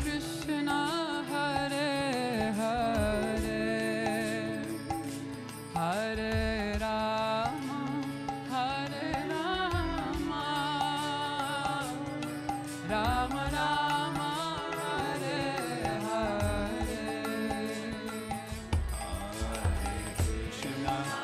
Krishna Hare Hare Hare Rama Hare Rama Rama Rama Hare Hare Krishna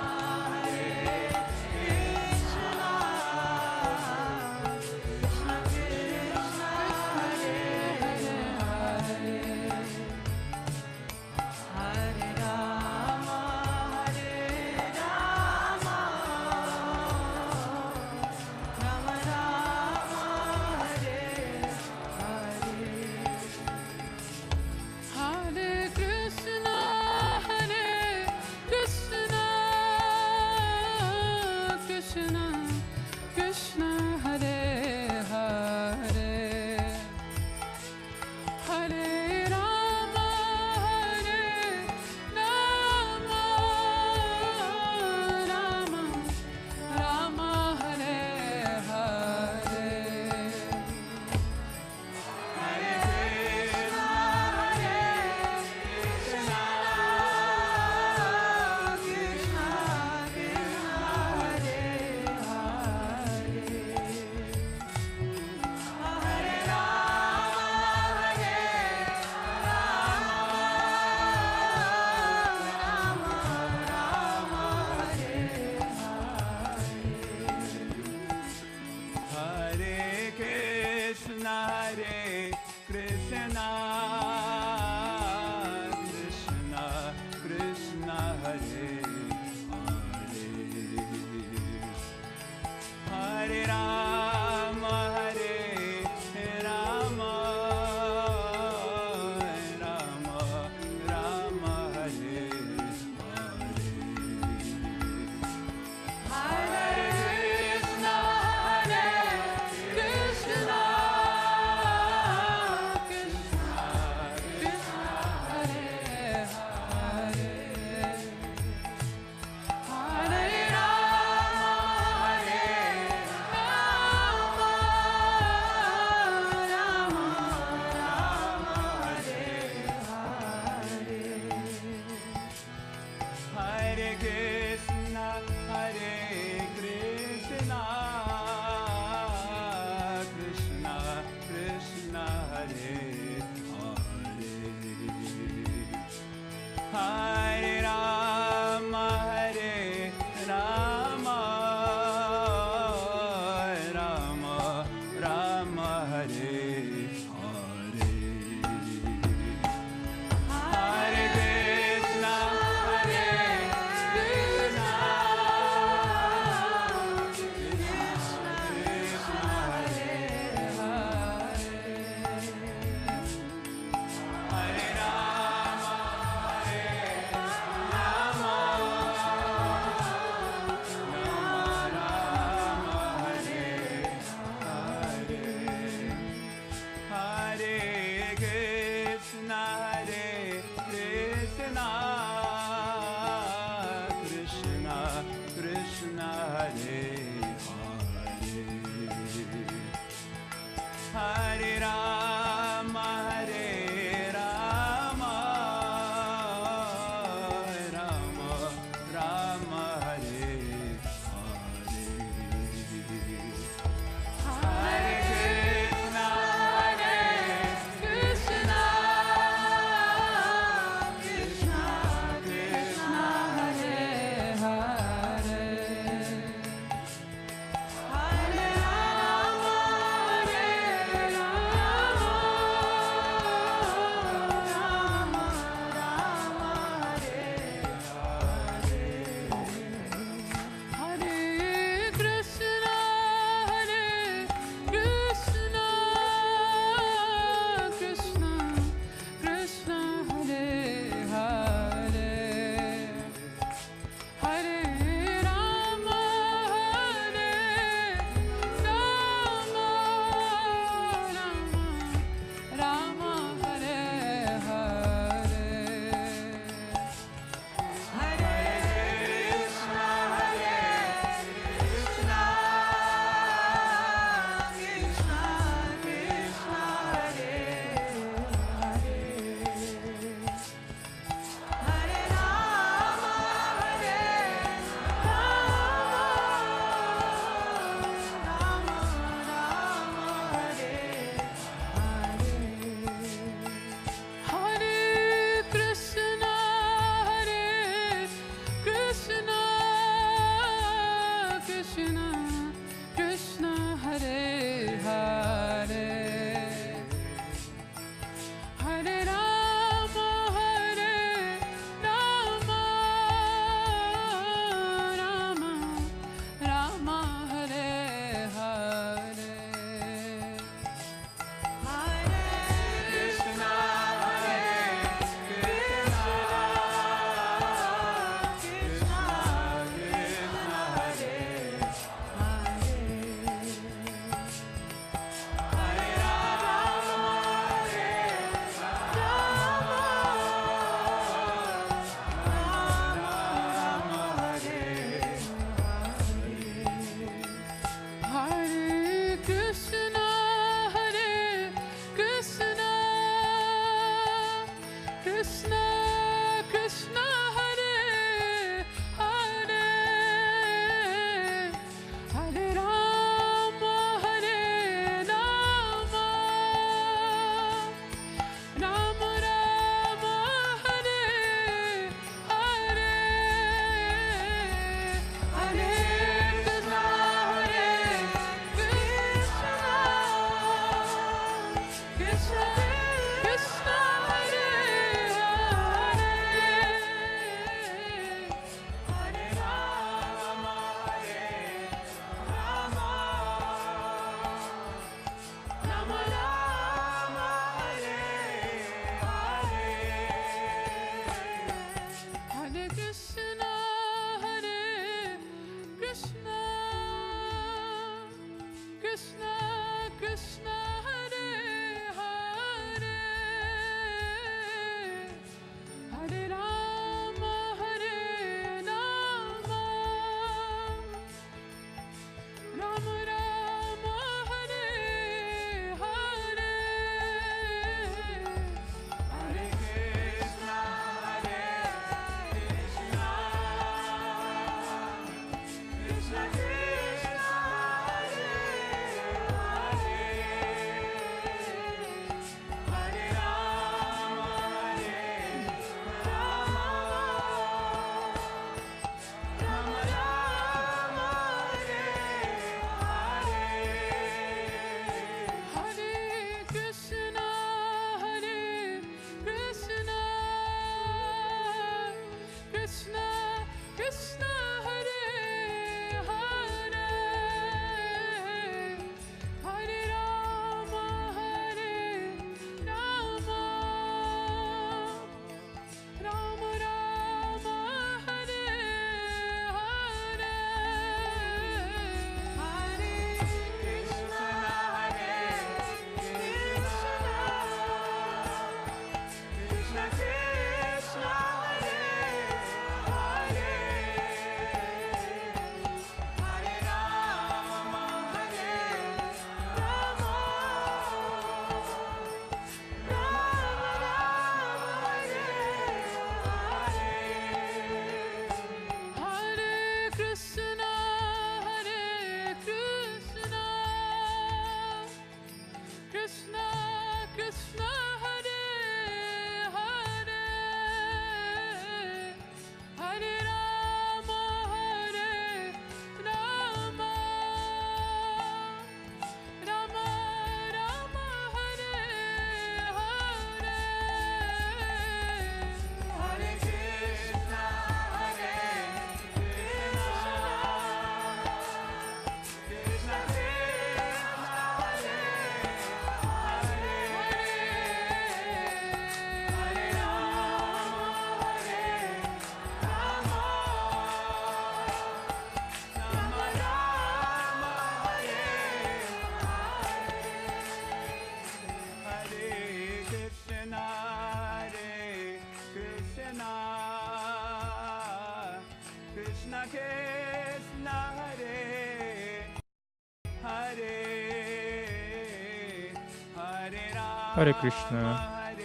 Hare Krishna,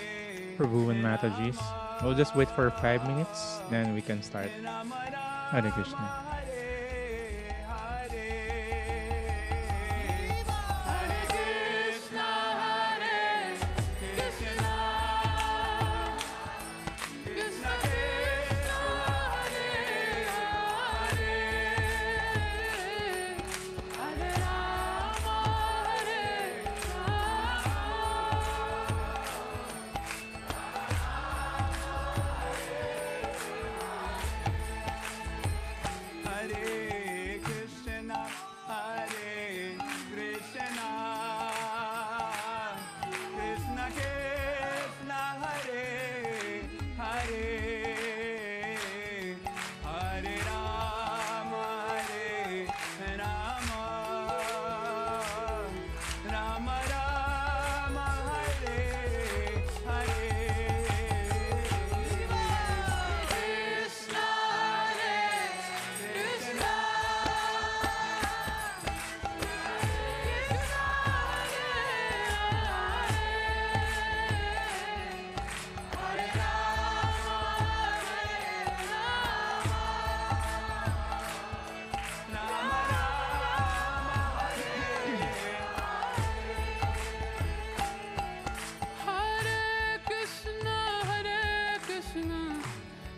Prabhu and Matajis. We'll just wait for 5 minutes, then we can start. Hare Krishna.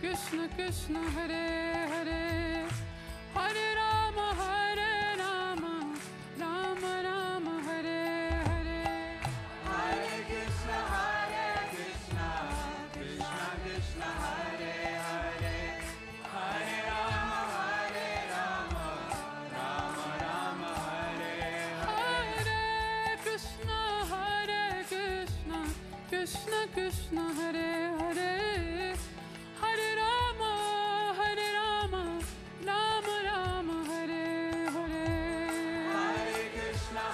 Krishna Krishna Hare Hare Hare Rama Hare Rama Rama Rama Hare Hare Hare Krishna Krishna Krishna Hare Hare Hare Rama Rama Rama Hare Hare Hare Krishna Krishna Krishna Hare Hare Hare Rama Rama Rama Hare Hare Hare Krishna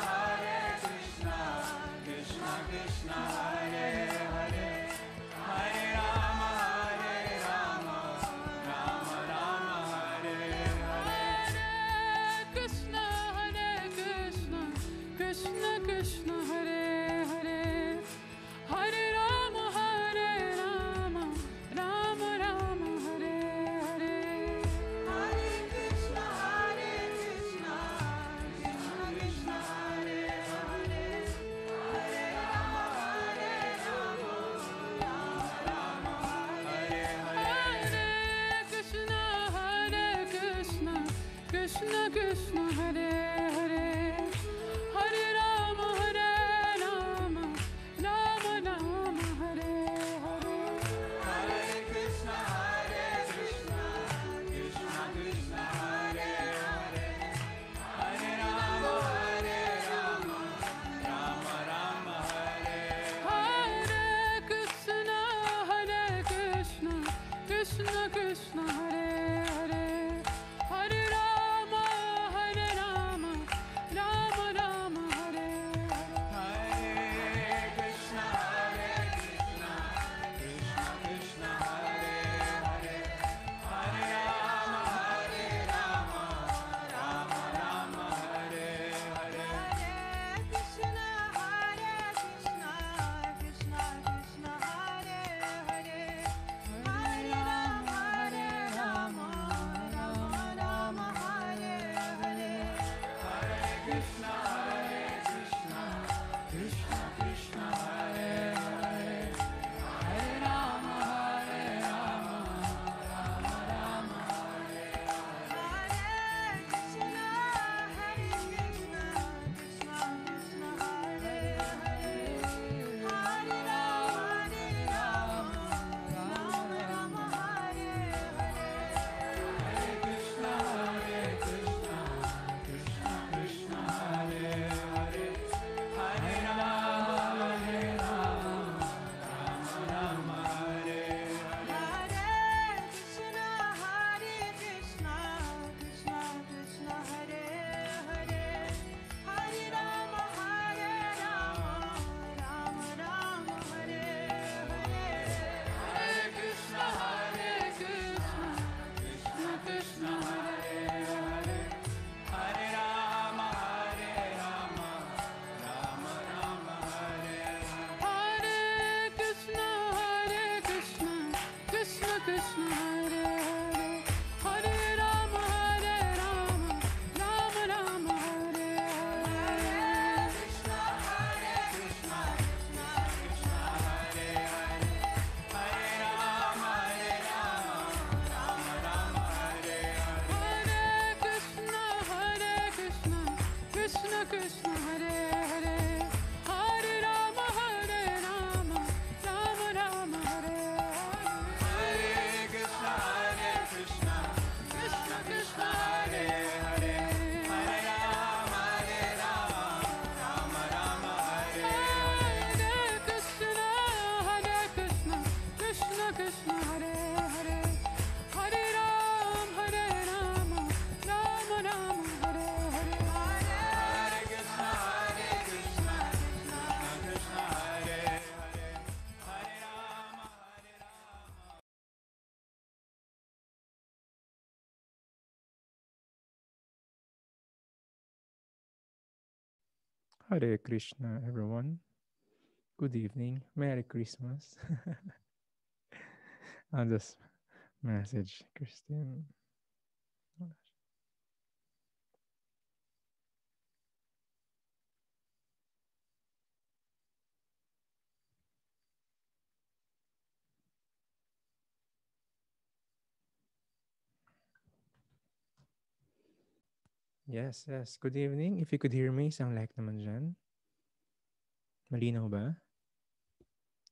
Krishna Krishna Hare Hare Hare Rama Rama Rama Hare Hare Krishna Krishna Krishna Hare Hare Hare Rama Rama Rama Hare Hare Hare Krishna Krishna Krishna Hare Hare Hare Rama Rama Hare Hare Hare Krishna Krishna Krishna Hare Hare Hare Rama Rama Rama Hare Hare Hare Krishna Krishna Krishna Hare Hare Hare Rama Rama Hare Hare Krishna Krishna Krishna Hare Hare Hare Rama Hare Krishna, everyone. Good evening. Merry Christmas. I'll just message Christine. Yes, yes. Good evening. If you could hear me, sound like naman dyan. Malinaw ba?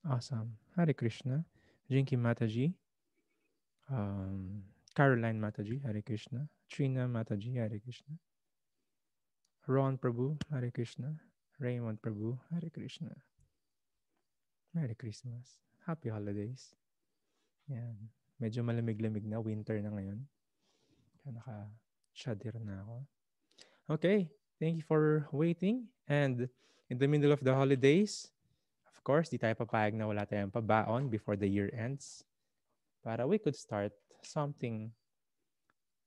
Awesome. Hare Krishna. Jinky Mataji. Caroline Mataji. Hare Krishna. Trina Mataji. Hare Krishna. Ron Prabhu. Hare Krishna. Raymond Prabhu. Hare Krishna. Merry Christmas. Happy holidays. Yan. Medyo malamig-lamig na. Winter na ngayon. Kaya naka-shadir na ako. Okay. Thank you for waiting. And in the middle of the holidays, of course, di tayo papayag na wala tayong pabaon before the year ends. Para we could start something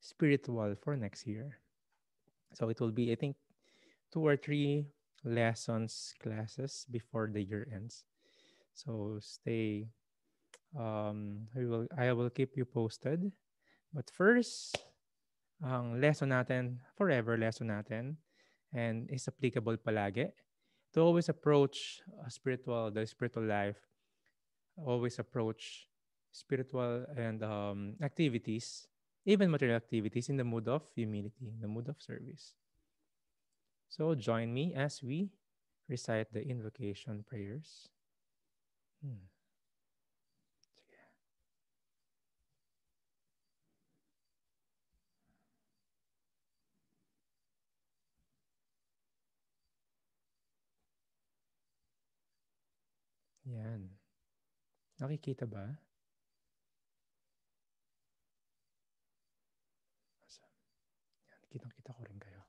spiritual for next year. So it will be, I think, 2 or 3 lessons, classes before the year ends. So stay. I will keep you posted. But first, ang lesson natin, forever lesson natin, and is applicable palagi, to always approach the spiritual life, always approach spiritual and activities, even material activities, in the mood of humility, in the mood of service. So join me as we recite the invocation prayers. Hmm. Yan. Nakikita ba? Yan. Kitang-kita ko rin kayo.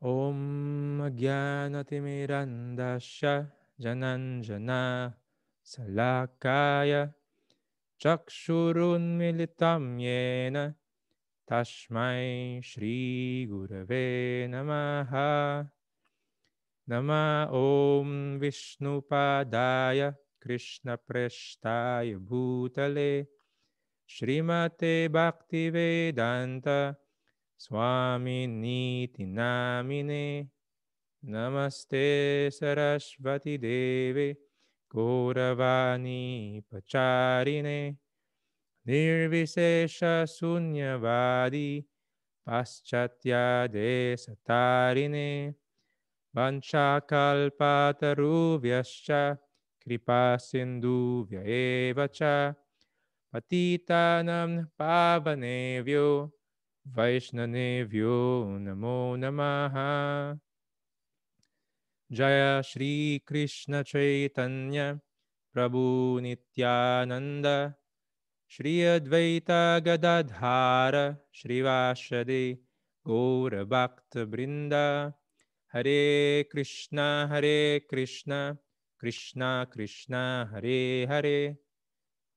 Om Jnanatimirandasya Jananjana Salakaya Chakshurunmilitam Yena Tashmai Shri Gurave Namaha Nama Om Vishnupadaya Krishna Preshtaya Bhutale Srimate Bhaktivedanta Swami Niti Namine Namaste Sarasvati Deve Gauravani Pacharine Nirvisesha Sunyavadi Paschatya Desatarine Vanchakalpatarubhyascha Kripa Sindhuvya Evacha Patitanam Pavanevyo Vaishnavyo Namo Namaha Jaya Shri Krishna Chaitanya Prabhu Nityananda Shri Advaita Gadadhara Shrivashade Gaura Bhakta Brinda Hare Krishna Krishna Krishna Hare Hare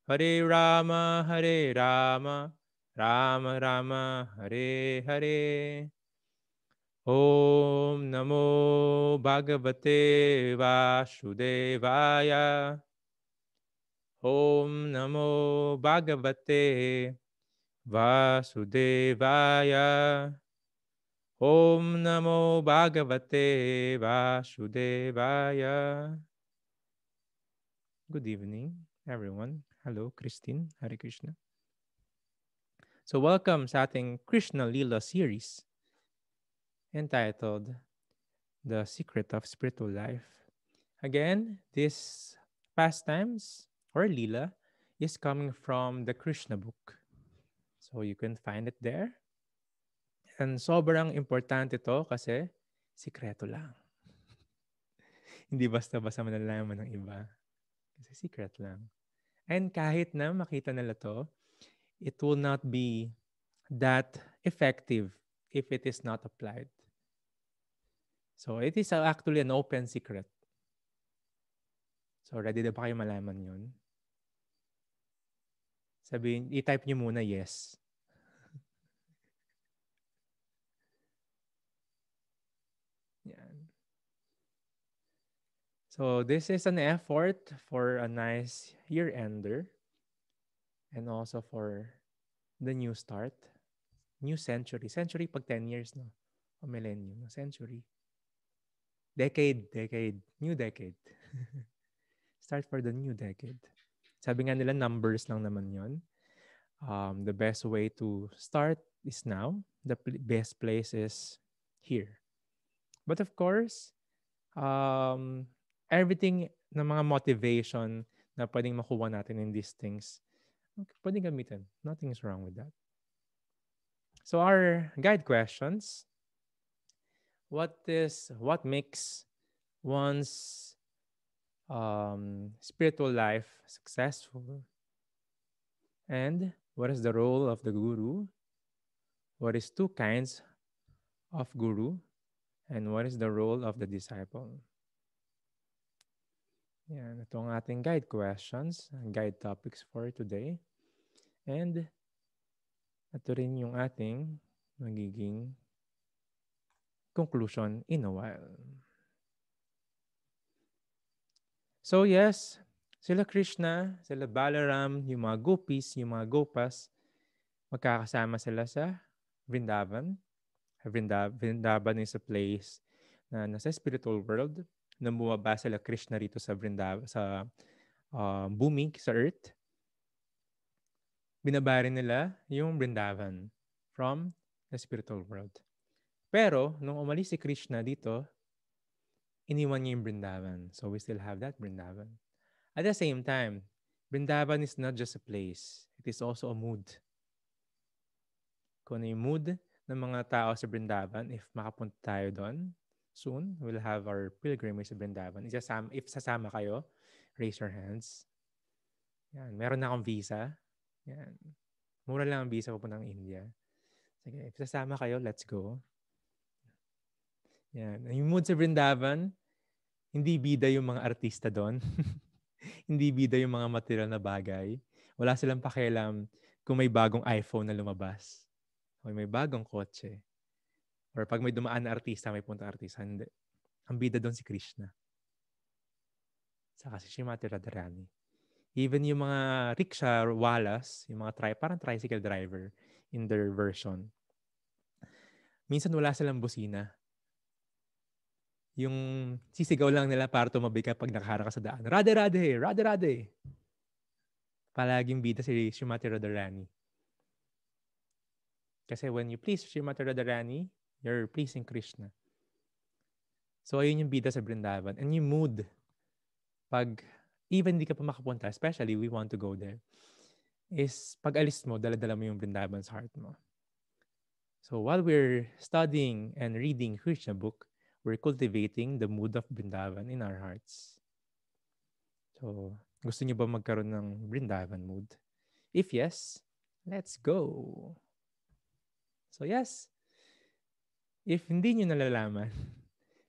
Hare Rama Rama Rama Hare Hare Om Namo Bhagavate Vasudevaya Om Namo Bhagavate Vasudevaya Om Namo Bhagavate Vasudevaya. Good evening, everyone. Hello, Christine. Hare Krishna. So welcome sa ating Krishna Lila series entitled The Secret of Spiritual Life. Again, this pastimes or Lila is coming from the Krishna book. So you can find it there. And sobrang importante to kasi sikreto lang. Hindi basta-basta malalaman ng iba. Kasi secret lang. And kahit na makita nila to, it will not be that effective if it is not applied. So it is actually an open secret. So ready na ba kayo malaman yun? Sabihin, i-type nyo muna yes. So this is an effort for a nice year-ender and also for the new start, new century. Century pag 10 years, no? O millennium, no? Century. Decade, new decade. Start for the new decade. Sabi nga nila, numbers lang naman yon. The best way to start is now. The best place is here. But of course, everything na mga motivation na pwedeng makuha natin in these things, pwedeng gamitin. Nothing is wrong with that. So our guide questions, what makes one's spiritual life successful? And what is the role of the guru? What is two kinds of guru? And what is the role of the disciple? Yan, ito ang ating guide questions, guide topics for today. And ito rin yung ating magiging conclusion in a while. So yes, sila Krishna, sila Balaram, yung mga gopis, yung mga gopas, magkakasama sila sa Vrindavan. Vrindavan is a place na nasa spiritual world. Nung bumaba sila Krishna rito sa Vrindavan, sa bumi, sa earth, binabarin nila yung Vrindavan from the spiritual world. Pero, nung umalis si Krishna dito, iniwan niya yung Vrindavan. So, we still have that Vrindavan. At the same time, Vrindavan is not just a place. It is also a mood. Kung ano yung mood ng mga tao sa Vrindavan, if makapunta tayo doon, soon, we'll have our pilgrimage sa Vrindavan. If sasama kayo, raise your hands. Yan. Meron na akong visa. Yan. Mura lang ang visa papuntang India. Sige, if sasama kayo, let's go. Yan. Yung mood sa Vrindavan, hindi bida yung mga artista doon. Hindi bida yung mga material na bagay. Wala silang pakialam kung may bagong iPhone na lumabas. O may bagong kotse. Or pag may dumaan na artista, may punta artista. Hindi. Ang bida doon si Krishna. Saka si Srimati Radharani. Even yung mga rickshaw walas, yung mga parang tricycle driver in their version. Minsan wala silang busina. Yung sisigaw lang nila para tumabi ka pag nakaharang ka sa daan. Radhe, radhe, radhe, radhe. Palaging bida si Srimati Radharani. Kasi when you please Srimati Radharani, you're pleasing Krishna. So, ayun yung bida sa Vrindavan. And yung mood, pag even di ka pa makapunta, especially we want to go there, is pag alis mo, dala-dala mo yung Vrindavan sa heart mo. So, while we're studying and reading Krishna book, we're cultivating the mood of Vrindavan in our hearts. So, gusto niyo ba magkaroon ng Vrindavan mood? If yes, let's go! So yes, if hindi niyo nalalaman,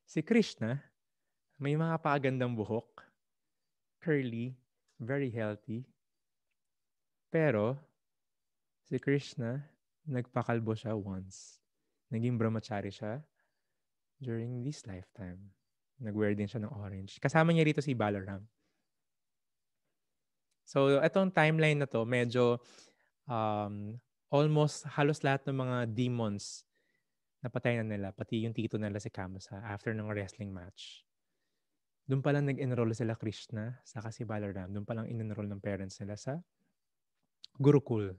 si Krishna, may mga pagandang buhok, curly, very healthy. Pero, si Krishna, nagpakalbo siya once. Naging brahmachari siya during this lifetime. Nag-wear din siya ng orange. Kasama niya rito si Balaram. So, itong timeline na to, medyo almost halos lahat ng mga demons napatay na nila, pati yung tito nila si Kamsa after ng wrestling match. Doon pa lang nag-enroll sila Krishna, saka si Balaram. Doon pa lang in-enroll ng parents nila sa Gurukula.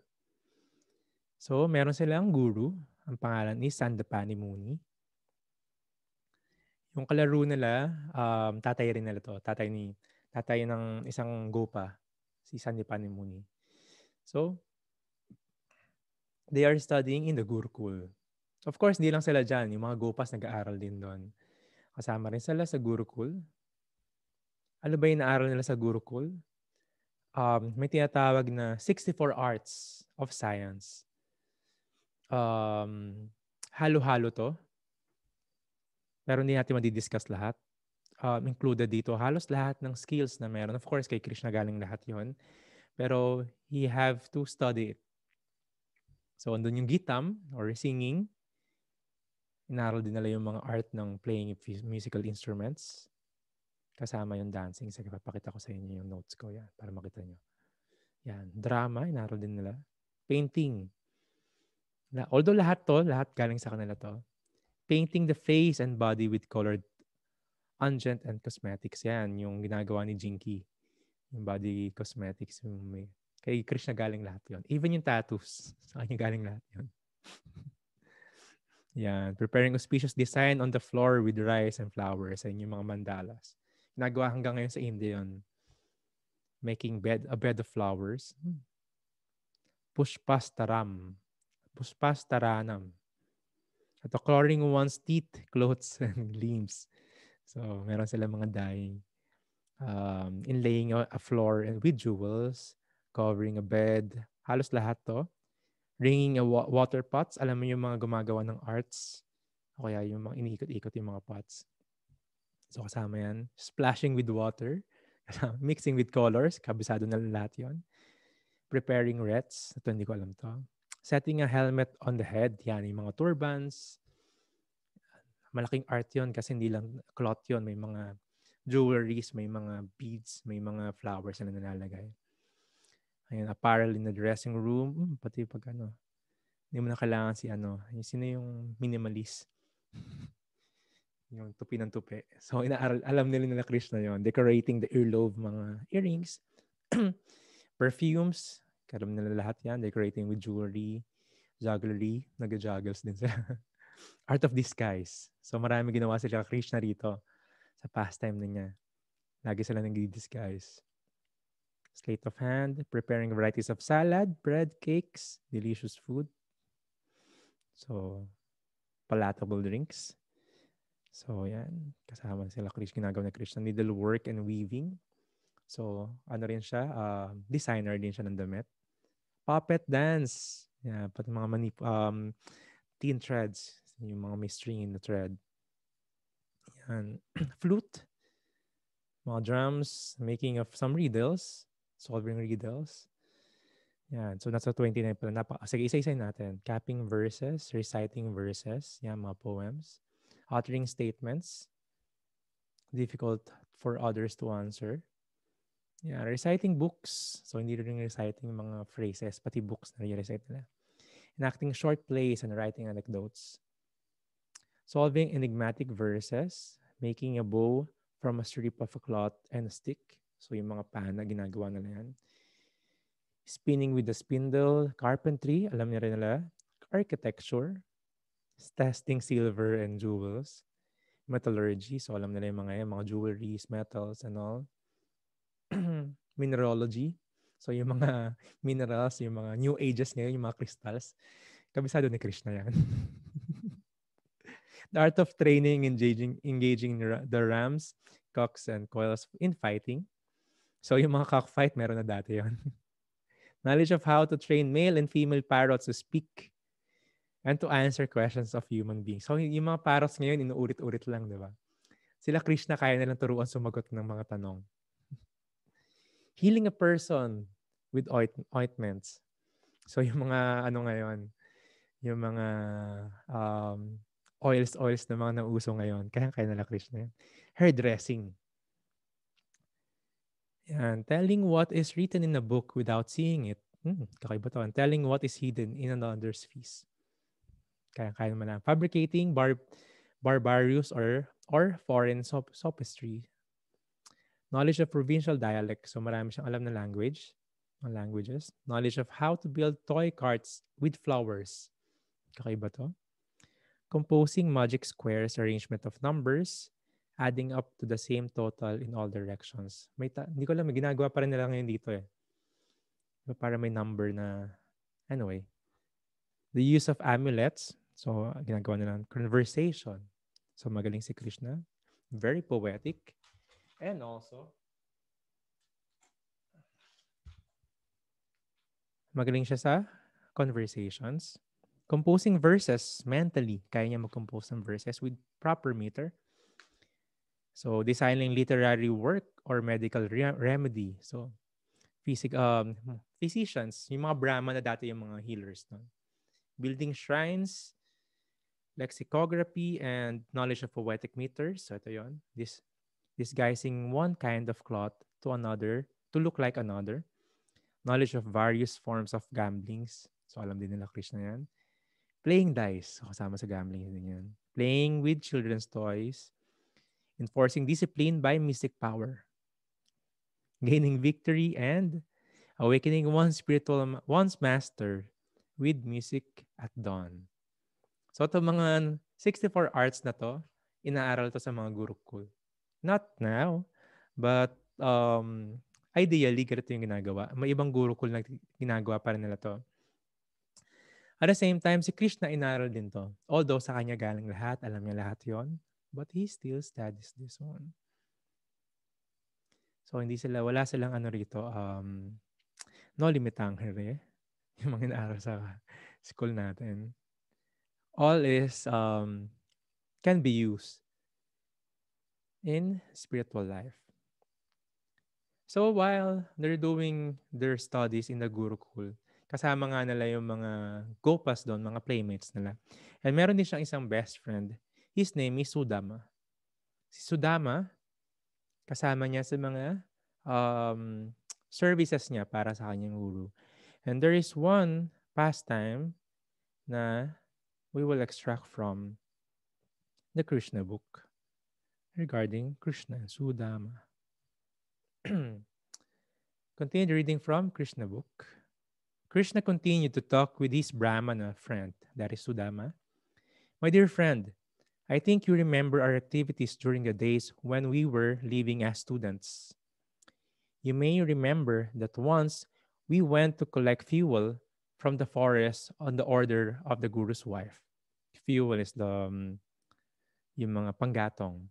So, meron silang guru. Ang pangalan is Sandapani Muni. Yung kalaro nila, tatay rin nila to. Tatay ng isang gopa, si Sandapani Muni. So, they are studying in the Gurukula. Of course, hindi lang sila dyan. Yung mga gopas nag-aaral din doon. Kasama rin sila sa Gurukula. Ano ba yung naaral nila sa Gurukula? May tinatawag na 64 arts of science. Halo-halo to. Pero hindi natin madidiscuss lahat. Included dito halos lahat ng skills na meron. Of course, kay Krishna galing lahat yon. Pero he have to study it. So, andun yung gitam or singing. Inaral din nila yung mga art ng playing musical instruments. Kasama yung dancing. Sige, papakita ko sa inyo yung notes ko. Yan, para makita nyo. Yan, drama, inaral din nila. Painting. Although lahat galing sa kanila to. Painting the face and body with colored unguent and cosmetics. Yan, yung ginagawa ni Jinky. Yung body cosmetics. Yung may, kay Krishna galing lahat yon. Even yung tattoos. Sa kanya galing lahat yon. Yan. Preparing auspicious design on the floor with rice and flowers. Yan yung mga mandalas. Ginagawa hanggang ngayon sa India yun. Making a bed of flowers. Pushpastaram. Pushpastaranam. Ito, coloring one's teeth, clothes, and limbs. So, meron sila mga dyeing. Inlaying a floor and with jewels, covering a bed, halos lahat to. Ringing a water pots, alam mo yung mga gumagawa ng arts, o kaya yung mga iniikot-ikot yung mga pots. So kasama yan. Splashing with water, mixing with colors, kabisado na lahat yon. Preparing wreaths, ito hindi ko alam to. Setting a helmet on the head, yan yung mga turbans. Malaking art yon kasi hindi lang cloth yon, may mga jewelries, may mga beads, may mga flowers na nalalagay. Ayun, apparel in the dressing room, pati pag hindi mo na kailangan sino yung minimalist. Yung tupi ng tupi. So, alam nila Krishna yon. Decorating the earlobe, mga earrings, perfumes, alam nila lahat yan. Decorating with jewelry, jugglery, nag-juggles din sila. Art of disguise. So, marami ginawa sila Krishna rito sa pastime niya. Lagi sila nag-disguise. Sleight of hand, preparing varieties of salad, bread, cakes, delicious food. So, palatable drinks. So, yan. Kasama sila ginagawa na Krishna. Needlework and weaving. So, rin siya? Designer din siya ng damit. Puppet dance. Yeah, pati mga teen threads. Yung mga may string in the thread. Yan. Flute. Mga drums. Making of some riddles. Solving riddles. Yan. So, nasa 29 pala. Sige, isa-isa natin. Capping verses. Reciting verses. Yan, mga poems. Uttering statements. Difficult for others to answer. Yeah, reciting books. So, hindi rin reciting mga phrases. Pati books na recite nila. Enacting short plays and writing anecdotes. Solving enigmatic verses. Making a bow from a strip of a cloth and a stick. So, yung mga pana, ginagawa nila yan. Spinning with the spindle. Carpentry, alam niya rin nila. Architecture. Testing silver and jewels. Metallurgy, so alam nila yung mga jewelries, metals, and all. Mineralogy, so yung mga minerals, yung mga new ages ngayon, yung mga crystals. Kabisado ni Krishna yan. The art of training, engaging the rams, cocks, and coils in fighting. So yung mga cockfight, meron na dati yon. Knowledge of how to train male and female parrots to speak and to answer questions of human beings. So yung mga parrots ngayon, inuulit-ulit lang, di ba? Sila Krishna, kaya nilang turuan sumagot ng mga tanong. Healing a person with ointments. So yung mga ngayon, yung mga oils na mga nauso ngayon, kaya nila Krishna yan. Hairdressing. Yan. Telling what is written in a book without seeing it. Kakaiba to. Telling what is hidden in another's face. Kaya naman lang. Fabricating barbarous or foreign sophistry. Knowledge of provincial dialect. So marami siyang alam na languages. Knowledge of how to build toy carts with flowers. Kakaiba to. Composing magic squares, arrangement of numbers, adding up to the same total in all directions. Hindi ko alam, ginagawa pa rin nila ngayon dito eh. Para may number na, anyway. The use of amulets. So, ginagawa nila conversation. So, magaling si Krishna. Very poetic. And also, magaling siya sa conversations. Composing verses mentally. Kaya niya mag-compose ng verses with proper meter. So, designing literary work or medical remedy. So, physicians, yung mga Brahma na dati yung mga healers. No? Building shrines, lexicography, and knowledge of poetic meters. So, ito yun. disguising one kind of cloth to another to look like another, knowledge of various forms of gamblings. So alam din nila Krishna yan. Playing dice. So kasama sa gambling din yan. Playing with children's toys. Enforcing discipline by mystic power. Gaining victory and awakening one's master with music at dawn. So ito mga 64 arts na to, inaaral to sa mga Gurukul. Not now, but ideally, ganito yung ginagawa. May ibang Gurukul na ginagawa pa rin nila to. At the same time, si Krishna inaral din to. Although sa kanya galing lahat, alam niya lahat yon, but he still studies this one. So wala silang ano rito, no limitang here, yung mga inaaral sa school natin. All is can be used in spiritual life. So while they're doing their studies in the Gurukul, kasama nga nila yung mga gopas doon, mga playmates nila. And meron din siyang isang best friend. His name is Sudama. Si Sudama, kasama niya sa mga services niya para sa kanyang guru. And there is one pastime na we will extract from the Krishna book regarding Krishna and Sudama. Continue reading from Krishna book. Krishna continued to talk with his Brahmana friend, that is Sudama. My dear friend, I think you remember our activities during the days when we were living as students. You may remember that once we went to collect fuel from the forest on the order of the Guru's wife. Fuel is yung mga panggatong.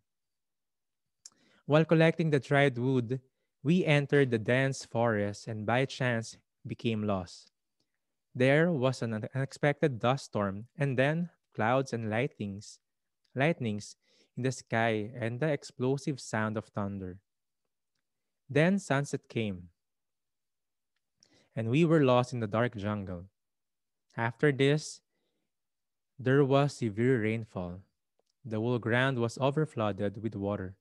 While collecting the dried wood, we entered the dense forest and by chance became lost. There was an unexpected dust storm and then clouds and lightnings in the sky and the explosive sound of thunder. Then sunset came and we were lost in the dark jungle. After this, there was severe rainfall. The whole ground was overflooded with water,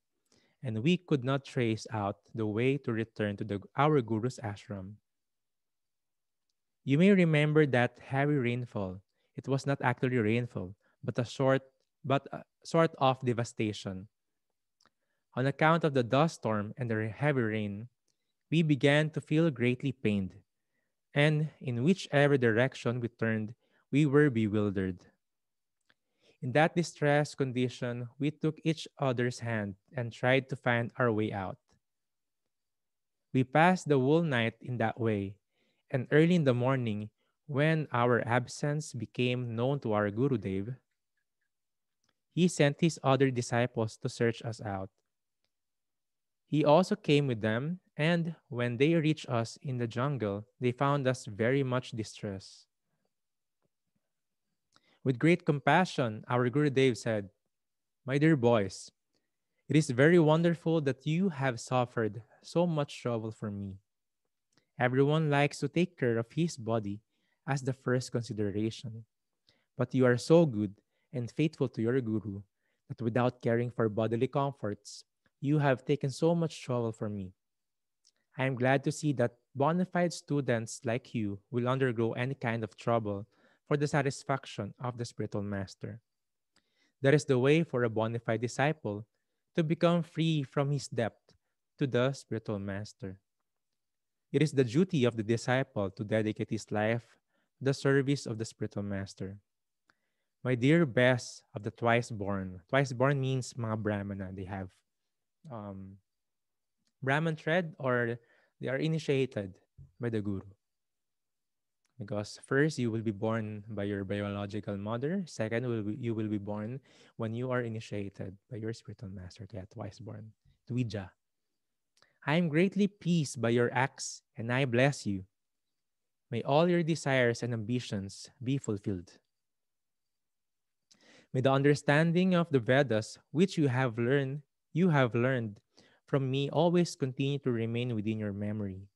and we could not trace out the way to return to our Guru's ashram. You may remember that heavy rainfall. It was not actually rainfall, but a sort of devastation. On account of the dust storm and the heavy rain, we began to feel greatly pained, and in whichever direction we turned, we were bewildered. In that distressed condition, we took each other's hand and tried to find our way out. We passed the whole night in that way, and early in the morning, when our absence became known to our Gurudev, he sent his other disciples to search us out. He also came with them, and when they reached us in the jungle, they found us very much distressed. With great compassion, our Gurudev said, "My dear boys, it is very wonderful that you have suffered so much trouble for me. Everyone likes to take care of his body as the first consideration. But you are so good and faithful to your Guru that without caring for bodily comforts, you have taken so much trouble for me. I am glad to see that bona fide students like you will undergo any kind of trouble for the satisfaction of the spiritual master. That is the way for a bona fide disciple to become free from his debt to the spiritual master. It is the duty of the disciple to dedicate his life to the service of the spiritual master. My dear best of the twice born means mga Brahmana. They have Brahman thread or they are initiated by the Guru. Because first, you will be born by your biological mother. Second, you will be born when you are initiated by your spiritual master, kaya twice born. Twija. I am greatly pleased by your acts, and I bless you. May all your desires and ambitions be fulfilled. May the understanding of the Vedas, which you have learned from me, always continue to remain within your memory,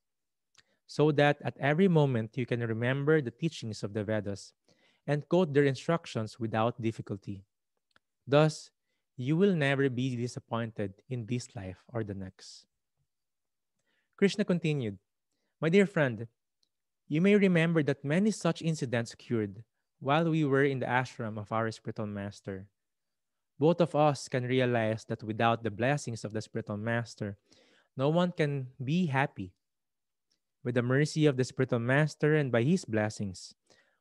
so that at every moment you can remember the teachings of the Vedas and quote their instructions without difficulty. Thus, you will never be disappointed in this life or the next. Krishna continued, my dear friend, you may remember that many such incidents occurred while we were in the ashram of our spiritual master. Both of us can realize that without the blessings of the spiritual master, no one can be happy. With the mercy of the spiritual master and by his blessings,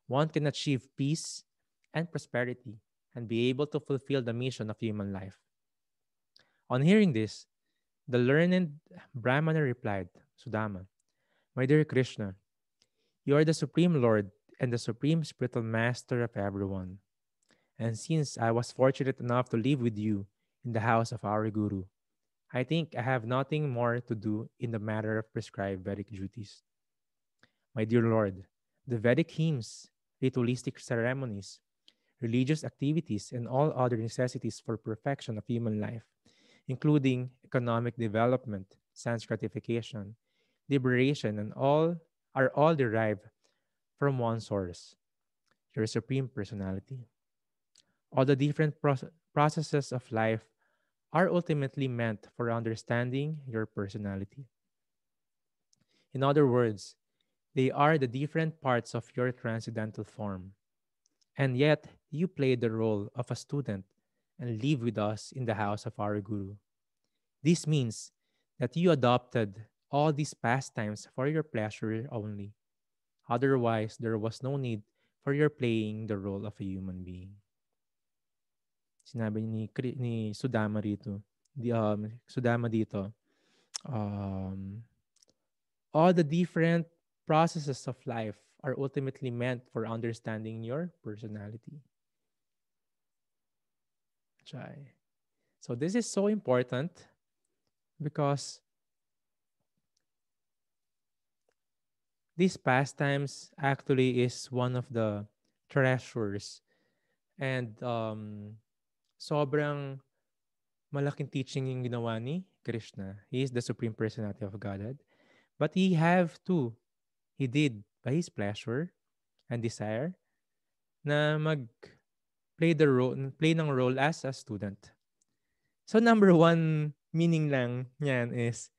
one can achieve peace and prosperity and be able to fulfill the mission of human life. On hearing this, the learned Brahmana replied, Sudama, my dear Krishna, you are the Supreme Lord and the Supreme Spiritual Master of everyone. And since I was fortunate enough to live with you in the house of our Guru, I think I have nothing more to do in the matter of prescribed Vedic duties. My dear Lord, the Vedic hymns, ritualistic ceremonies, religious activities, and all other necessities for perfection of human life, including economic development, sense gratification, liberation, and all are all derived from one source, your supreme personality. All the different processes of life are ultimately meant for understanding your personality. In other words, they are the different parts of your transcendental form. And yet, you play the role of a student and live with us in the house of our Guru. This means that you adopted all these pastimes for your pleasure only. Otherwise, there was no need for your playing the role of a human being. Sinabi ni Sudama rito, Sudama dito, um, all the different processes of life are ultimately meant for understanding your personality. Chai. So this is so important because these pastimes actually is one of the treasures and sobrang malaking teaching yung ginawa ni Krishna. He is the Supreme Personality of Godhead. But he did by his pleasure and desire na play ng role as a student. So number one meaning lang niyan is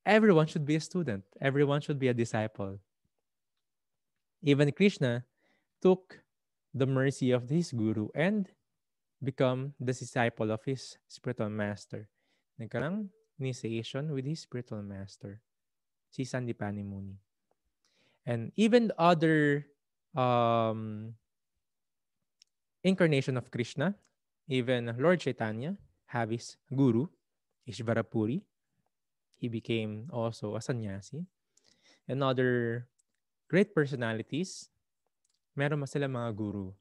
everyone should be a student. Everyone should be a disciple. Even Krishna took the mercy of his guru and become the disciple of his spiritual master. Nagkaroon initiation with his spiritual master, si Sandipani Muni. And even other incarnation of Krishna, even Lord Chaitanya, have his guru, Ishvarapuri. He became also a sannyasi. And other great personalities, meron sila mga guru.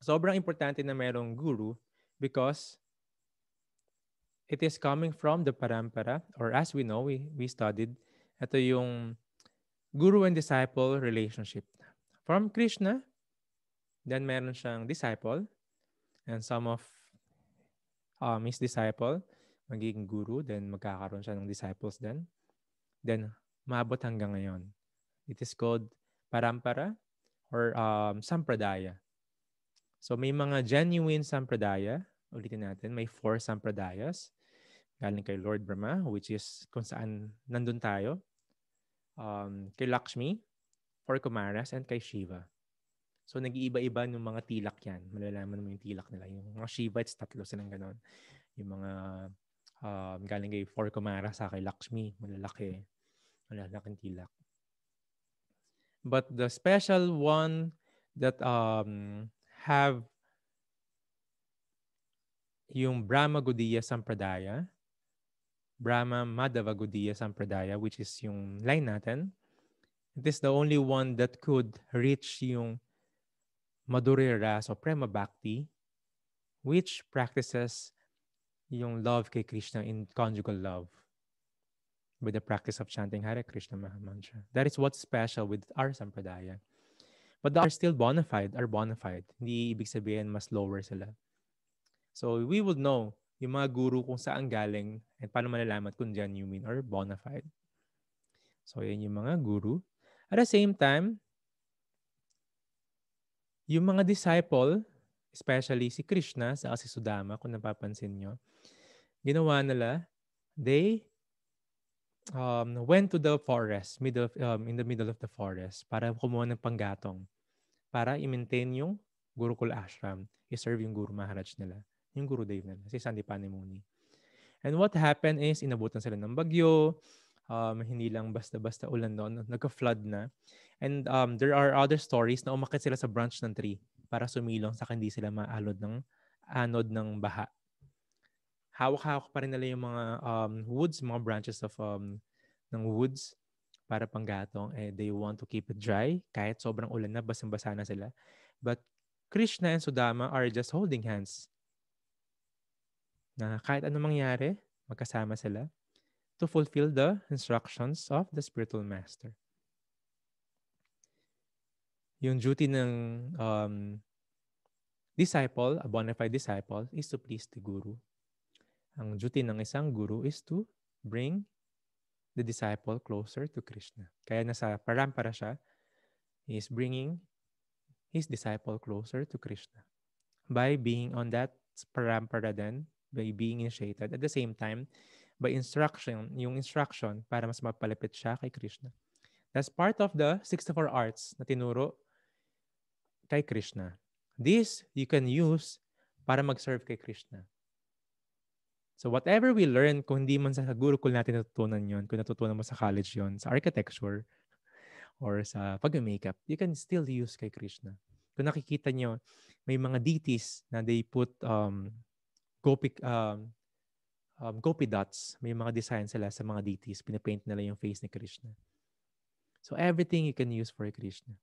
Sobrang importante na merong guru because it is coming from the parampara, or as we know, we studied, ito yung guru and disciple relationship. From Krishna, then meron siyang disciple, and some of his disciple magiging guru, then magkakaroon siya ng disciples then. Then, maabot hanggang ngayon. It is called parampara or sampradaya. So, may mga genuine sampradaya. Ulitin natin, may 4 sampradayas. Galing kay Lord Brahma, which is kung saan nandun tayo. Kay Lakshmi, 4 Kumaras, and kay Shiva. So, nag-iiba-iba yung mga tilak yan. Malalaman mo yung tilak nila. Yung mga Shiva, it's 3 silang ganon. Yung mga galing kay 4 Kumaras sa kay Lakshmi, malalaking tilak. But the special one that have yung Brahma Gaudiya Sampradaya, Brahma Madhava Gaudiya Sampradaya, which is yung line natin. It is the only one that could reach yung Madhurya Rasa o Prema Bhakti, which practices yung love kay Krishna in conjugal love with the practice of chanting Hare Krishna Mahamantra. That is what's special with our Sampradaya. But the others still bona fide. Hindi ibig sabihin mas lower sila. So we would know yung mga guru kung saan galing and paano malalaman kung genuine or bona fide. So yan yung mga guru. At the same time, yung mga disciple, especially si Krishna sa si Sudama, kung napapansin nyo, ginawa nila, they went to the forest, in the middle of the forest, para kumuha ng panggatong, para i-maintain yung Gurukula ashram, i-serve yung Guru Maharaj nila, yung Gurudev nila, si Sandipani Muni. And what happened is, inabutan sila ng bagyo, hindi lang basta-basta ulan doon, nagka-flood na. And there are other stories na umakyat sila sa branch ng tree para sumilong sa hindi sila anod ng baha. Hawak-hawak pa rin nila yung mga woods, mga branches of ng woods para panggatong. They want to keep it dry kahit sobrang ulan na, basang-basa na sila. But Krishna and Sudama are just holding hands. Na kahit anong mangyari, magkasama sila to fulfill the instructions of the spiritual master. Yung duty ng disciple, a bona fide disciple, is to please the guru. Ang duty ng isang guru is to bring the disciple closer to Krishna. Kaya nasa parampara siya, he is bringing his disciple closer to Krishna. By being on that parampara then, by being initiated, at the same time, by yung instruction para mas mapalapit siya kay Krishna. That's part of the 64 arts na tinuro kay Krishna. This you can use para mag-serve kay Krishna. So whatever we learn, kung hindi man sa Gurukula natin natutunan yon, kung natutunan mo sa college yon, sa architecture, or sa pag-makeup, you can still use kay Krishna. Kung nakikita nyo, may mga deities na they put gopi dots. May mga design sila sa mga deities. Pinapaint nila yung face ni Krishna. So everything you can use for Krishna.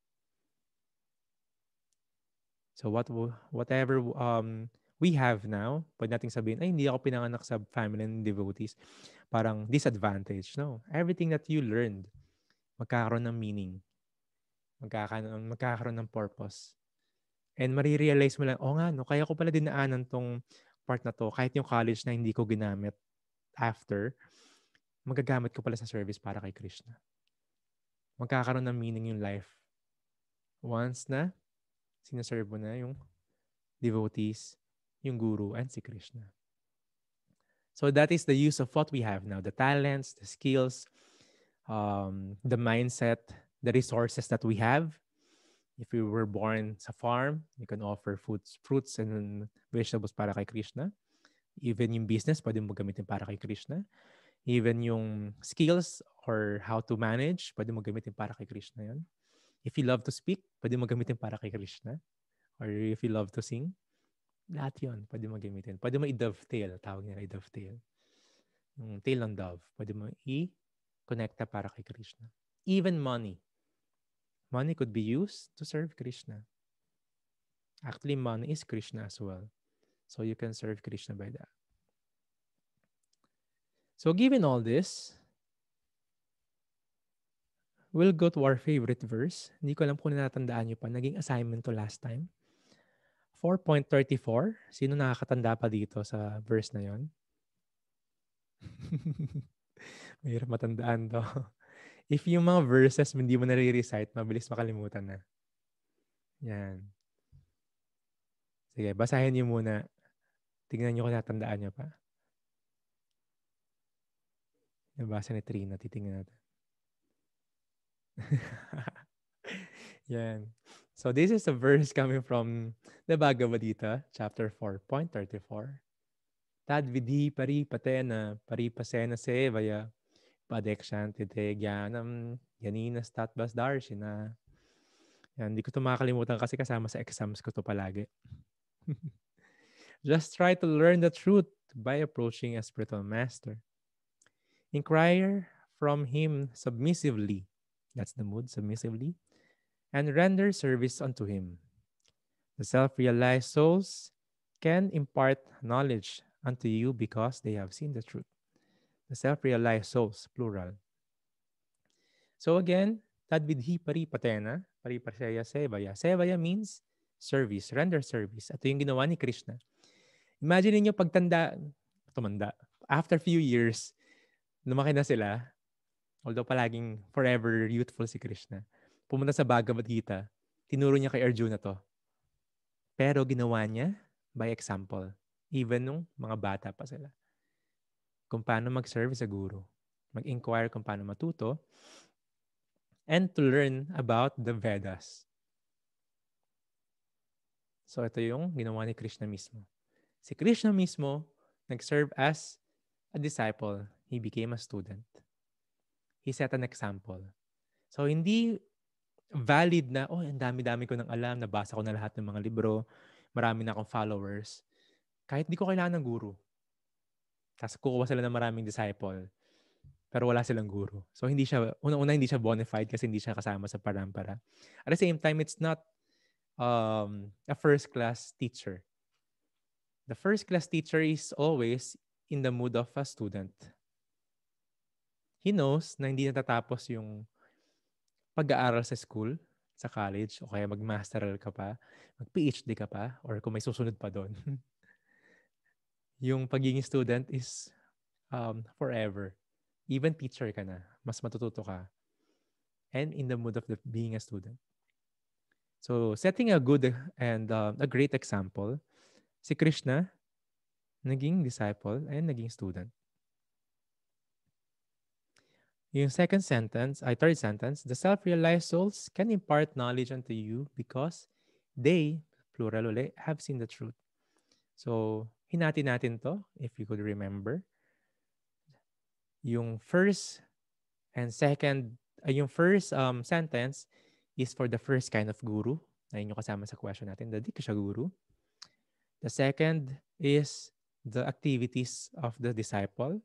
So whatever we have now, pwede nating sabihin, ay, hindi ako pinanganak sa family ng devotees. Parang disadvantage. No. Everything that you learned, magkakaroon ng meaning. Magkakaroon ng purpose. And marirealize mo lang, nga, no, kaya ko pala dinaanan tong part na to, kahit yung college na hindi ko ginamit after, magagamit ko pala sa service para kay Krishna. Magkakaroon ng meaning yung life. Once na sinaserve mo na yung devotees, yung guru, and si Krishna. So that is the use of what we have now, the talents, the skills, the mindset, the resources that we have. If you were born sa farm, you can offer fruits and vegetables para kay Krishna. Even yung business, pwede mo gamitin para kay Krishna. Even yung skills or how to manage, pwede mo gamitin para kay Krishna yun. If you love to speak, pwede mo gamitin para kay Krishna. Or if you love to sing, lahat yun, pwede mo gamitin. Pwede mo i-dovetail, tawag nila i-dovetail. Yung tail ng dove, pwede mo i-connecta para kay Krishna. Even money. Money could be used to serve Krishna. Actually, money is Krishna as well. So you can serve Krishna by that. So given all this, we'll go to our favorite verse. Hindi ko alam kung natandaan nyo pa. Naging assignment to last time. 4.34. Sino nakakatanda pa dito sa verse na yon? Mahirap matandaan to. If yung mga verses hindi mo nare-recite, mabilis makalimutan na. Yan. Sige, basahin niyo muna. Tingnan niyo kung natandaan niyo pa. Nabasa ni Trina. Titingnan natin. Yan. So this is a verse coming from the Bhagavad Gita, chapter 4.34. Tad vidhi paripatena paripasena sevaya padekshanti te gyanam yaninas tatbas darshina. Yan, hindi ko ito makakalimutan kasi kasama sa exams ko to palagi. Just try to learn the truth by approaching a spiritual master. Inquire from him submissively. That's the mood, submissively. And render service unto him. The self-realized souls can impart knowledge unto you because they have seen the truth. The self-realized souls, plural. So again, tadvidhi paripatena, paripasaya sevaya. Sevaya means service, render service. Ito yung ginawa ni Krishna. Imagine niyo tumanda, after few years, lumaki na sila, although palaging forever youthful si Krishna, pumunta sa Bhagavad Gita, tinuro niya kay Arjuna to. Pero ginawa niya by example. Even nung mga bata pa sila. Kung paano mag-serve sa guru. Mag-inquire kung paano matuto. And to learn about the Vedas. So ito yung ginawa ni Krishna mismo. Si Krishna mismo nag-serve as a disciple. He became a student. He set an example. So hindi valid na, oh, ang dami-dami ko nang alam, nabasa ko na lahat ng mga libro, marami na akong followers. Kahit di ko kailangan ng guru. Tapos kukuha sila ng maraming disciple, pero wala silang guru. So hindi siya, unang-una hindi siya bona fide kasi hindi siya kasama sa parampara. At the same time, it's not a first-class teacher. The first-class teacher is always in the mood of a student. He knows na hindi natatapos yung pag-aaral sa school, sa college, o kaya mag-masteral ka pa, mag-PhD ka pa, or kung may susunod pa doon. Yung pagiging student is forever. Even teacher ka na, mas matututo ka. And in the mood of being a student. So, setting a good and a great example, si Krishna, naging disciple and naging student. Yung third sentence, the self-realized souls can impart knowledge unto you because they, plural uli, have seen the truth. So, hinati natin to, if you could remember. Yung first sentence is for the first kind of guru. Ayun yung kasama sa question natin, the Diksha Guru. The second is the activities of the disciple.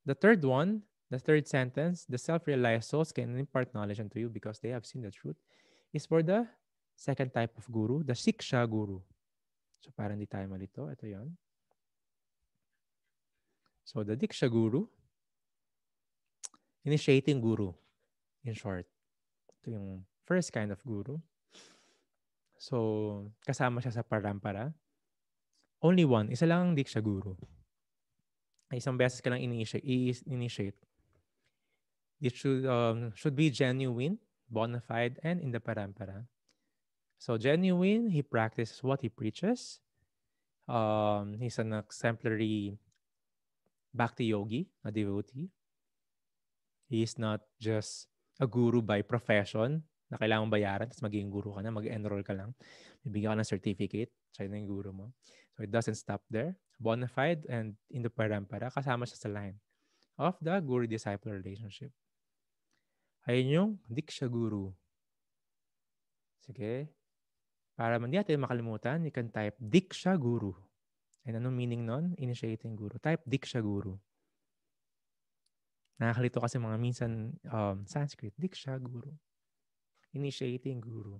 The third sentence, the self-realized souls can impart knowledge unto you because they have seen the truth, is for the second type of guru, the Shiksha Guru. So, para hindi tayo malito, ito yon. So, the Diksha Guru, initiating guru, in short. Ito yung first kind of guru. So, kasama siya sa parampara. Only one, isa lang ang Diksha Guru. Isang beses ka lang initiate. It should be genuine, bona fide, and in the parampara. So, genuine, he practices what he preaches. He's an exemplary bhakti yogi, a devotee. He is not just a guru by profession na kailangan bayaran tapos magiging guru ka na, mag-enroll ka lang. Bibigyan ka ng certificate, siya na yung guru mo. So it doesn't stop there. Bona fide and in the parampara, kasama siya sa line of the guru-disciple relationship. Ayun yung Diksha Guru. Sige. Para hindi natin makalimutan, you can type Diksha Guru. And anong meaning nun? Initiating Guru. Type Diksha Guru. Nakakalito kasi mga minsan Sanskrit. Diksha Guru. Initiating Guru.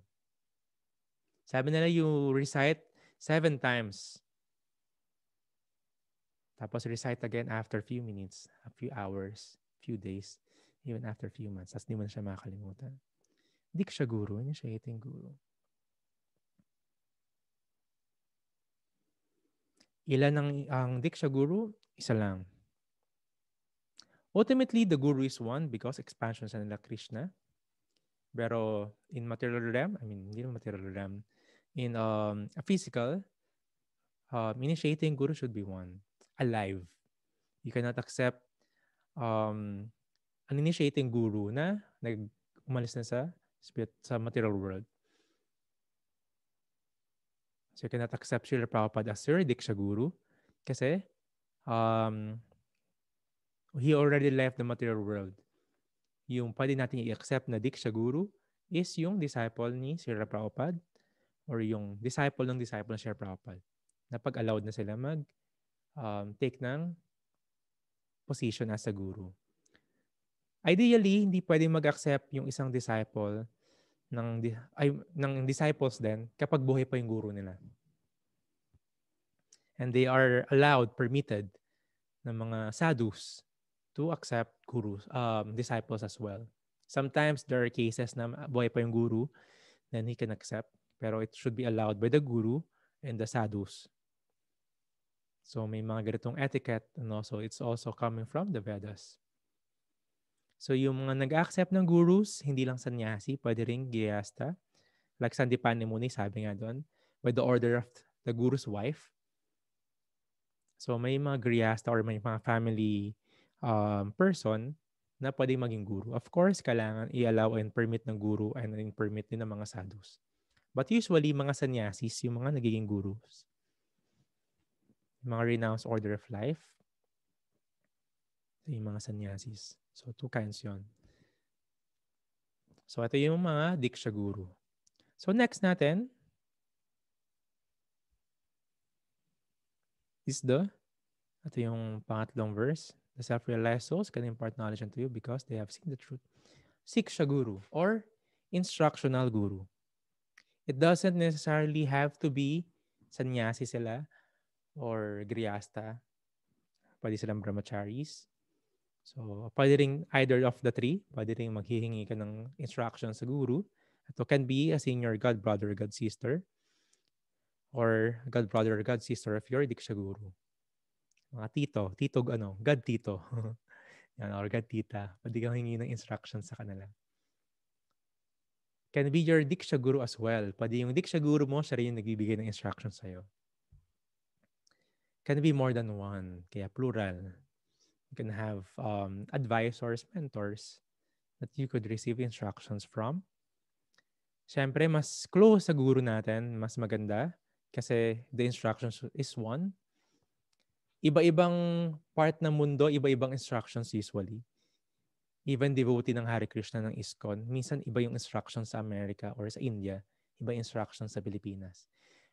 Sabi nila you recite 7 times. Tapos recite again after few minutes, a few hours, few days, even after few months. Tapos di mo na siya makakalimutan. Diksha Guru, initiating Guru. Ilan ang Diksha Guru? Isa lang. Ultimately, the Guru is one because expansion sa nila Krishna. Pero in material realm, hindi naman material realm, in a physical, initiating Guru should be one. Alive. You cannot accept an initiating Guru na umalis na sa spirit, sa material world. So you cannot accept Srila Prabhupada as your Diksha Guru kasi he already left the material world. Yung pwede natin i-accept na Diksha Guru is yung disciple ni Srila Prabhupada or yung disciple ng Srila Prabhupada na pag-allowed na sila take ng position as a guru. Ideally, hindi pwedeng mag-accept yung isang disciple ng disciples din kapag buhay pa yung guru nila. And they are allowed, permitted ng mga sadhus to accept disciples as well. Sometimes there are cases na buhay pa yung guru, then he can accept. Pero it should be allowed by the guru and the sadhus. So may mga ganitong etiquette and also it's also coming from the Vedas. So yung mga nag-accept ng gurus, hindi lang sannyasi, pwede rin giyasta. Like Sandipani Muni, sabi nga doon, by the order of the guru's wife. So may mga griyasta or may mga family person na pwedeng maging guru. Of course, kailangan i-allow and permit ng guru and permit din ng mga sadhus. But usually, mga sannyasis, yung mga nagiging gurus. Mga renounced order of life, ito yung mga sannyasis. So, 2 kinds yun. So, ito yung mga Diksha Guru. So, next natin is ito yung pangatlong verse. The self-realized souls can impart knowledge unto you because they have seen the truth. Siksha Guru or instructional guru. It doesn't necessarily have to be sannyasi sila or griyasta. Pwede silang brahmacharis. So, pwede rin either of the three. Pwede rin maghihingi ka ng instructions sa guru. Ito can be a senior god brother or god sister or god brother or god sister of your Diksha Guru. Mga god tito. Yan, or god tita. Pwede kang hingi ng instructions sa kanila. Can be your Diksha Guru as well. Pwede yung Diksha Guru mo, siya rin yung nagbibigay ng instructions sa'yo. Can be more than one, kaya plural. You can have advisors, mentors that you could receive instructions from. Siyempre, mas close sa guru natin, mas maganda kasi the instructions is one. Iba-ibang part ng mundo, iba-ibang instructions usually. Even devotee ng Hare Krishna ng ISKCON, minsan iba yung instructions sa America or sa India, iba instructions sa Pilipinas.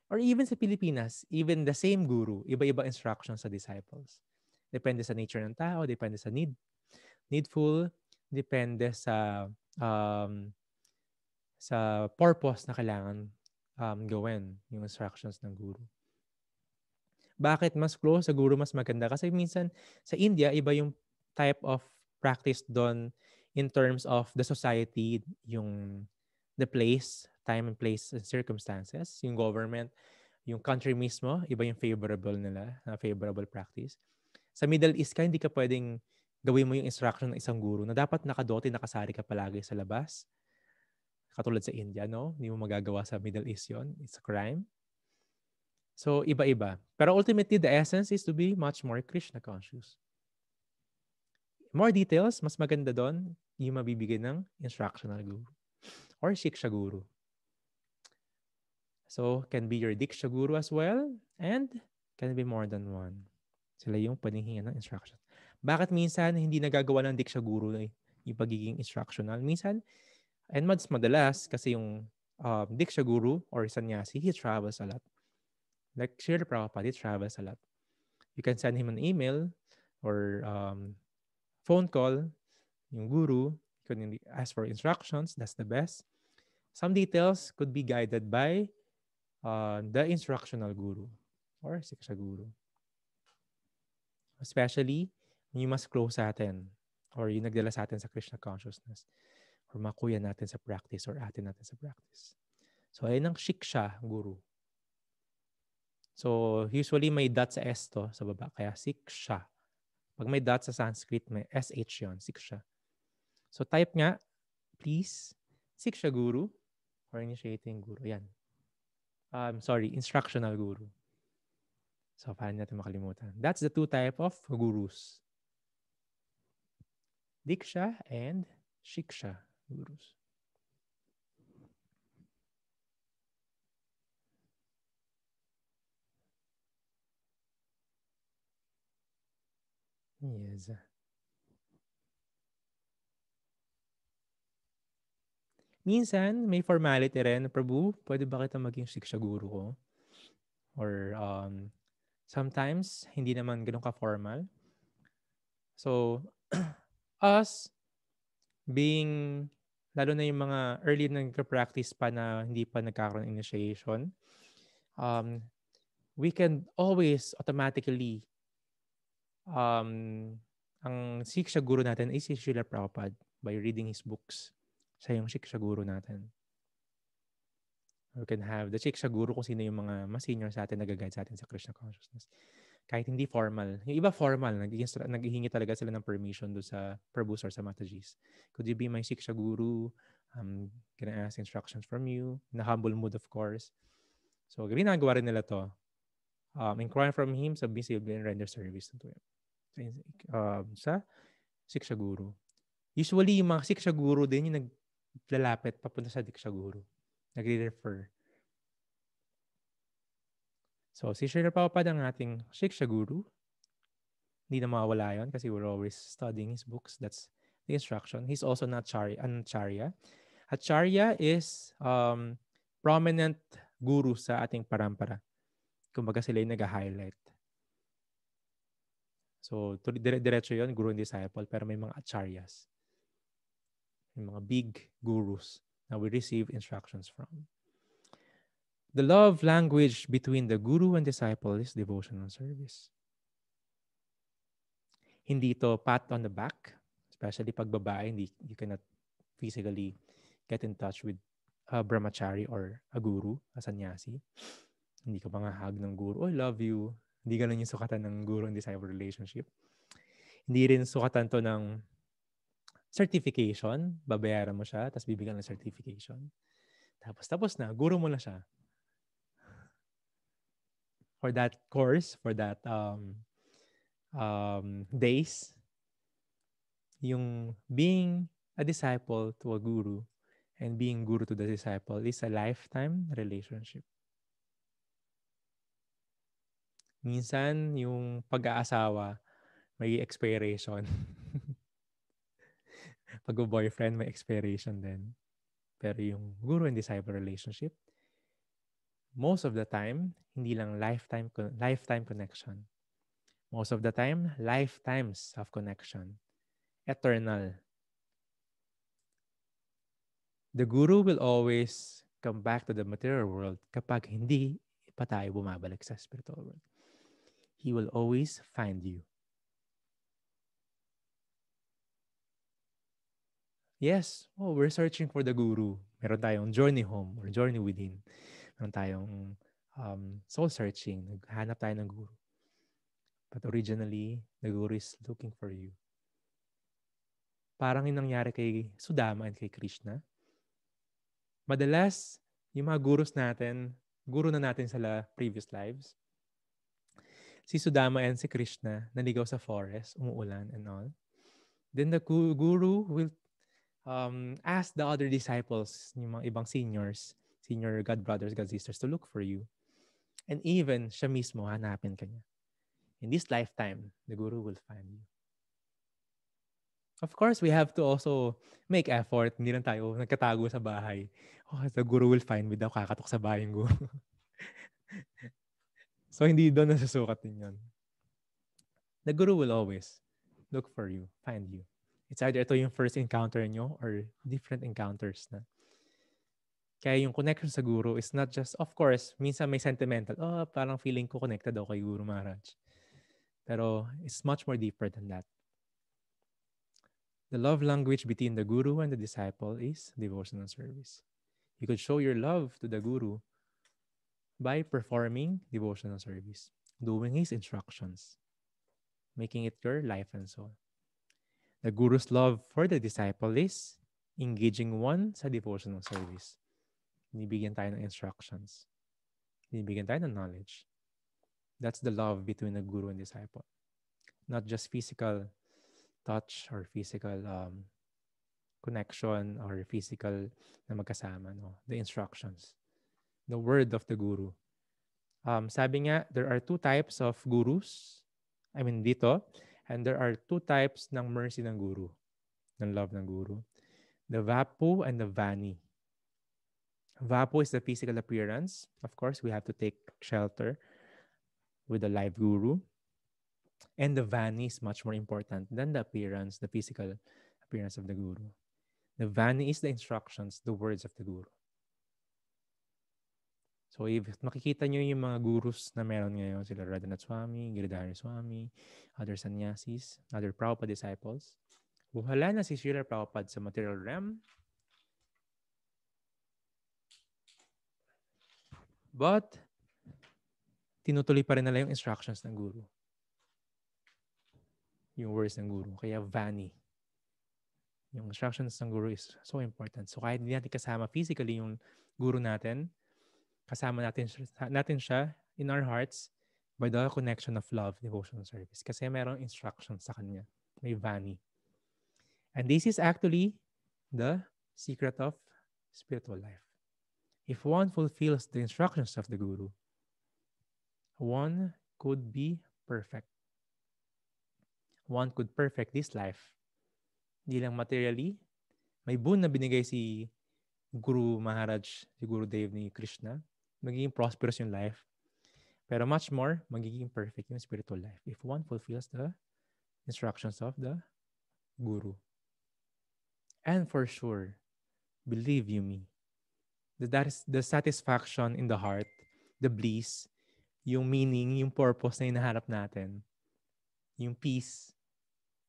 Or even sa Pilipinas, even the same guru, iba-iba instructions sa disciples. Depende sa nature ng tao, depende sa needful, depende sa purpose na kailangan gawin yung instructions ng guru. Bakit mas close sa guru mas maganda? Kasi minsan sa India, iba yung type of practice doon in terms of the society, yung the place, time and place and circumstances, yung government, yung country mismo, iba yung favorable nila, favorable practice. Sa Middle East ka, hindi ka pwedeng gawin mo yung instruction ng isang guru na dapat nakadote, nakasari ka palagi sa labas. Katulad sa India, no? Hindi mo magagawa sa Middle East yon. It's a crime. So, iba-iba. Pero ultimately, the essence is to be much more Krishna conscious. More details, mas maganda doon, yung mabibigay ng instructional guru or Shiksha Guru. So, can be your Diksha Guru as well and can be more than one. Sila yung pwedeng hingan ng instruction. Bakit minsan hindi nagagawa ng Diksha Guru yung pagiging instructional? Minsan, and mas madalas kasi yung Diksha Guru or Sannyasi, he travels a lot. Like Srila Prabhupada, he travels a lot. You can send him an email or phone call, yung guru. You can ask for instructions. That's the best. Some details could be guided by the instructional guru or Siksha Guru. Especially yung mas close sa atin or yung nagdala sa atin sa Krishna consciousness or makuya natin sa practice or atin natin sa practice. So, ayun ang Shiksha Guru. So, usually may dot sa S to sa baba, kaya Siksha. Pag may dot sa Sanskrit, may SH yun, Siksha. So, type nga, please, Siksha Guru or Initiating Guru. Yan. Instructional Guru. So, paano natin makalimutan? That's the two type of gurus. Diksha and Shiksha Gurus. Yes. Minsan, may formality rin. Prabhu, pwede ba kita maging Shiksha Guru ko? Or sometimes, hindi naman ganun ka-formal. So, us, being, lalo na yung mga early nag-practice pa na hindi pa nagkakaroon ng initiation, we can always automatically ang Shiksha Guru natin is si Srila Prabhupada by reading his books. Siya yung Shiksha Guru natin. We can have the Shiksha Guru kung sino yung mga mas senior sa atin, nag-guide sa atin sa Krishna consciousness. Kahit hindi formal. Yung iba formal, naghihingi talaga sila ng permission doon sa Prabhus or sa Matajis. Could you be my Shiksha Guru? I'm gonna ask instructions from you. In a humble mood, of course. So, ginagawa rin nila to. Inquire from him, submissively, and render service to him. Sa Siksha Guru. Usually, yung mga Siksha Guru din yung naglalapit papunta sa Diksha Guru. Nagre-refer. So, si Srila Prabhupada ang ating Siksha Guru. Hindi na mawawala yun kasi we're always studying his books. That's the instruction. He's also not an Acharya. Acharya is prominent guru sa ating parampara. Kumbaga sila yung nag-highlight. So, diretso yun, guru and disciple, pero may mga acharyas. May mga big gurus na we receive instructions from. The love language between the guru and disciple is devotional service. Hindi ito pat on the back, especially pag babae, you cannot physically get in touch with a brahmachari or a guru, a sannyasi. Hindi ka mga hug ng guru, I love you. Hindi ganun yung sukatan ng guru and disciple relationship. Hindi rin sukatan to ng certification. Babayaran mo siya, tapos bibigyan ng certification. Tapos na, guru mo na siya. For that course, for that days, yung being a disciple to a guru and being guru to the disciple is a lifetime relationship. Minsan, yung pag-aasawa, may expiration. Pag-boyfriend, may expiration din. Pero yung guru and disciple relationship, most of the time, hindi lang lifetime connection. Most of the time, lifetimes of connection. Eternal. The guru will always come back to the material world kapag hindi pa tayo bumabalik sa spiritual world. He will always find you. Yes, we're searching for the guru. Meron tayong journey home or journey within. Meron tayong soul searching. Naghanap tayo ng guru. But originally, the guru is looking for you. Parang yung nangyari kay Sudama and kay Krishna. Madalas, yung mga gurus natin, guru na natin sa previous lives, si Sudama and si Krishna naligaw sa forest, umuulan and all. Then the guru will ask the other disciples, yung mga ibang senior God brothers, God sisters, to look for you. And even siya mismo, hanapin ka niya. In this lifetime, the guru will find you. Of course, we have to also make effort. Hindi lang tayo nagkatago sa bahay. The guru will find me daw, kakatok sa bahay yung guru. So, hindi doon nasusukat din yun. The guru will always look for you, find you. It's either ito yung first encounter nyo or different encounters na. Kaya yung connection sa guru is not just, of course, minsan may sentimental, parang feeling ko connected ako kay Guru Maharaj. Pero it's much more deeper than that. The love language between the guru and the disciple is devotional service. You could show your love to the guru by performing devotional service, doing his instructions, making it your life and soul. The guru's love for the disciple is engaging one sa devotional service. Binibigyan tayo ng instructions. Binibigyan tayo ng knowledge. That's the love between the guru and disciple. Not just physical touch or physical connection or physical na magkasama. No? The instructions. The word of the guru. Sabi nga, there are two types of gurus. Dito. And there are two types ng mercy ng guru. Ng love ng guru. The vapu and the vani. Vapu is the physical appearance. Of course, we have to take shelter with the live guru. And the vani is much more important than the appearance, the physical appearance of the guru. The vani is the instructions, the words of the guru. So if makikita nyo yung mga gurus na meron ngayon, sila Radhanath Swami, Giridhari Swami, other sannyasis, other Prabhupada disciples, buhala na si Srila Prabhupada sa material realm. But, tinutuloy pa rin nila yung instructions ng guru. Yung words ng guru. Kaya vani. Yung instructions ng guru is so important. So kahit hindi natin kasama physically yung guru natin, Kasama natin siya in our hearts by the connection of love, devotion, service. Kasi merong instructions sa kanya. May Vani. And this is actually the secret of spiritual life. If one fulfills the instructions of the Guru, one could be perfect. One could perfect this life. Hindi lang materially. May boon na binigay si Guru Maharaj, si Guru Dev ni Krishna. Magiging prosperous yung life. Pero much more, magiging perfect yung spiritual life if one fulfills the instructions of the Guru. And for sure, believe you me, that is the satisfaction in the heart, the bliss, yung meaning, yung purpose na hinahanap natin, yung peace,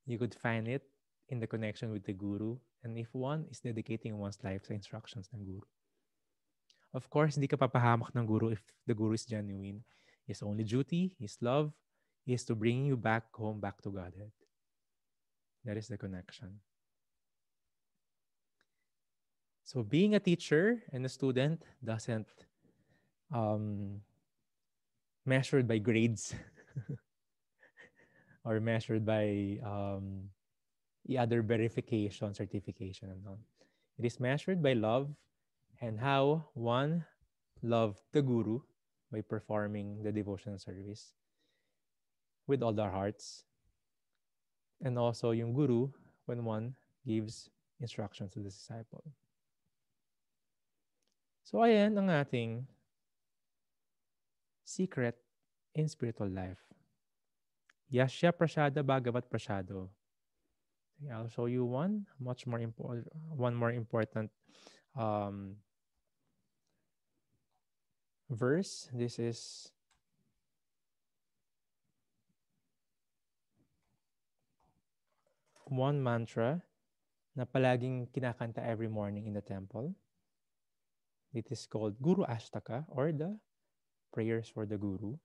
you could find it in the connection with the Guru and if one is dedicating one's life sa instructions ng Guru. Of course, hindi ka papahamak ng Guru if the Guru is genuine. His only duty, his love, is to bring you back home, back to Godhead. That is the connection. So being a teacher and a student doesn't measured by grades or measured by other verification, certification, and all. It is measured by love and how one loved the Guru by performing the devotional service with all their hearts. And also yung Guru when one gives instructions to the disciple. So ayan ang ating secret in spiritual life. Yashya Prasada Bhagavat Prasado. I'll show you one more important verse. This is one mantra na palaging kinakanta every morning in the temple. It is called Guru Ashtaka or the prayers for the Guru.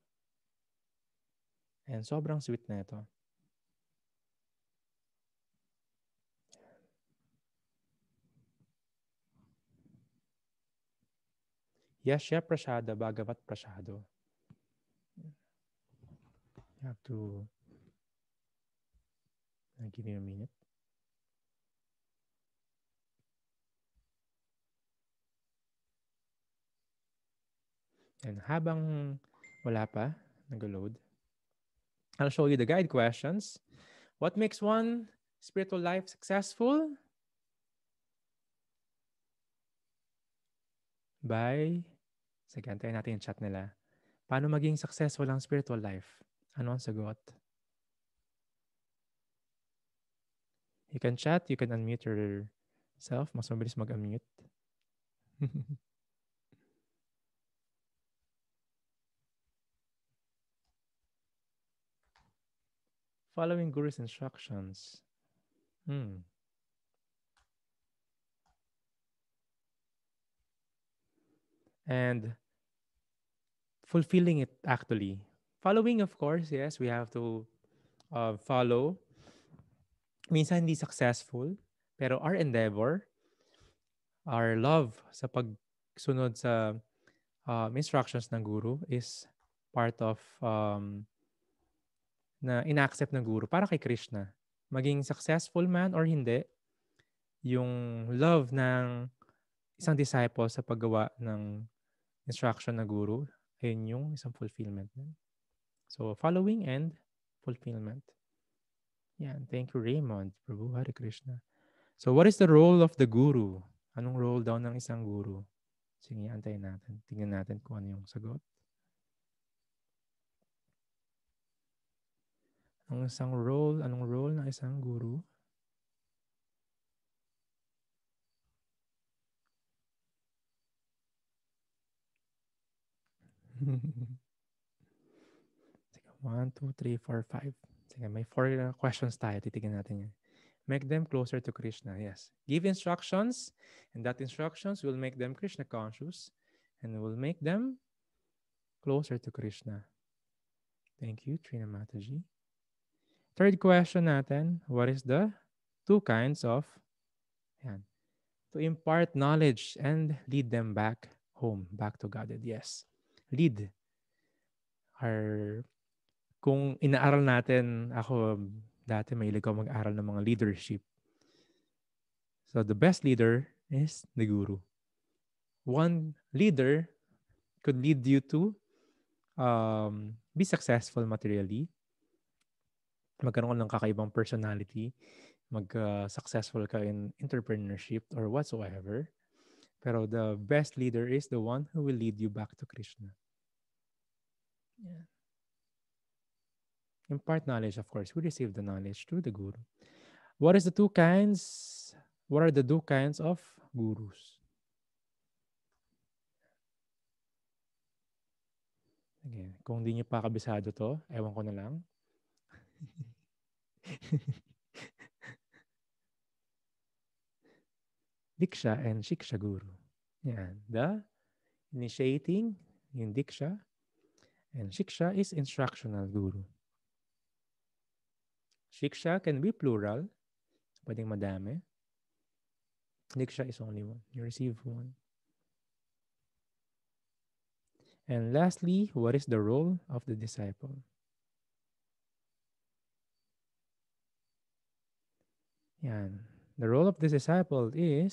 And sobrang sweet na ito. Yashya Prasada Bhagavat Prasado. You have to give you a minute. And habang wala pa, nag-load, I'll show you the guide questions. What makes one spiritual life successful? Sige, antayin natin yung chat nila. Paano maging successful ang spiritual life? Ano ang sagot? You can chat, you can unmute yourself. Mas mabilis mag-unmute. Following Guru's instructions. And fulfilling it actually. Following, of course, yes, we have to follow. Minsan hindi successful, pero our endeavor, our love sa pagsunod sa instructions ng Guru is part of na ina-accept ng Guru para kay Krishna. Maging successful man or hindi, yung love ng isang disciple sa paggawa ng instruction ng Guru, ayun yung isang fulfillment. So, following and fulfillment. Yan. Thank you, Raymond. Prabhu, Hare Krishna. So, what is the role of the Guru? Anong role daw ng isang Guru? Sige, antayin natin. Tingnan natin kung ano yung sagot. Anong role ng isang Guru? Sige, 1, 2, 3, 4, 5. Sige, may 4 questions tayo. Titignan natin yan. Make them closer to Krishna. Yes. Give instructions, and that instructions will make them Krishna conscious and will make them closer to Krishna. Thank you, Trina Mataji. Third question natin, what is the 2 kinds of to impart knowledge and lead them back home, back to Godhead. Yes. Lead. Our, kung inaaral natin, ako dati mahilig ako mag-aral ng mga leadership. So the best leader is the guru. One leader could lead you to be successful materially, magkaroon ka ng kakaibang personality, mag-successful ka in entrepreneurship or whatsoever. Pero the best leader is the one who will lead you back to Krishna. Yeah. Impart knowledge, of course. We receive the knowledge through the guru. What is the two kinds? What are the two kinds of gurus? Again, kung di nyo pa kabisado to, ewan ko na lang. Diksha and Shiksha Guru. Yan. The initiating, yung Diksha, and Shiksha is instructional guru. Shiksha can be plural. Pwedeng madami. Diksha is only one. You receive one. And lastly, what is the role of the disciple? Yan. The role of the disciple is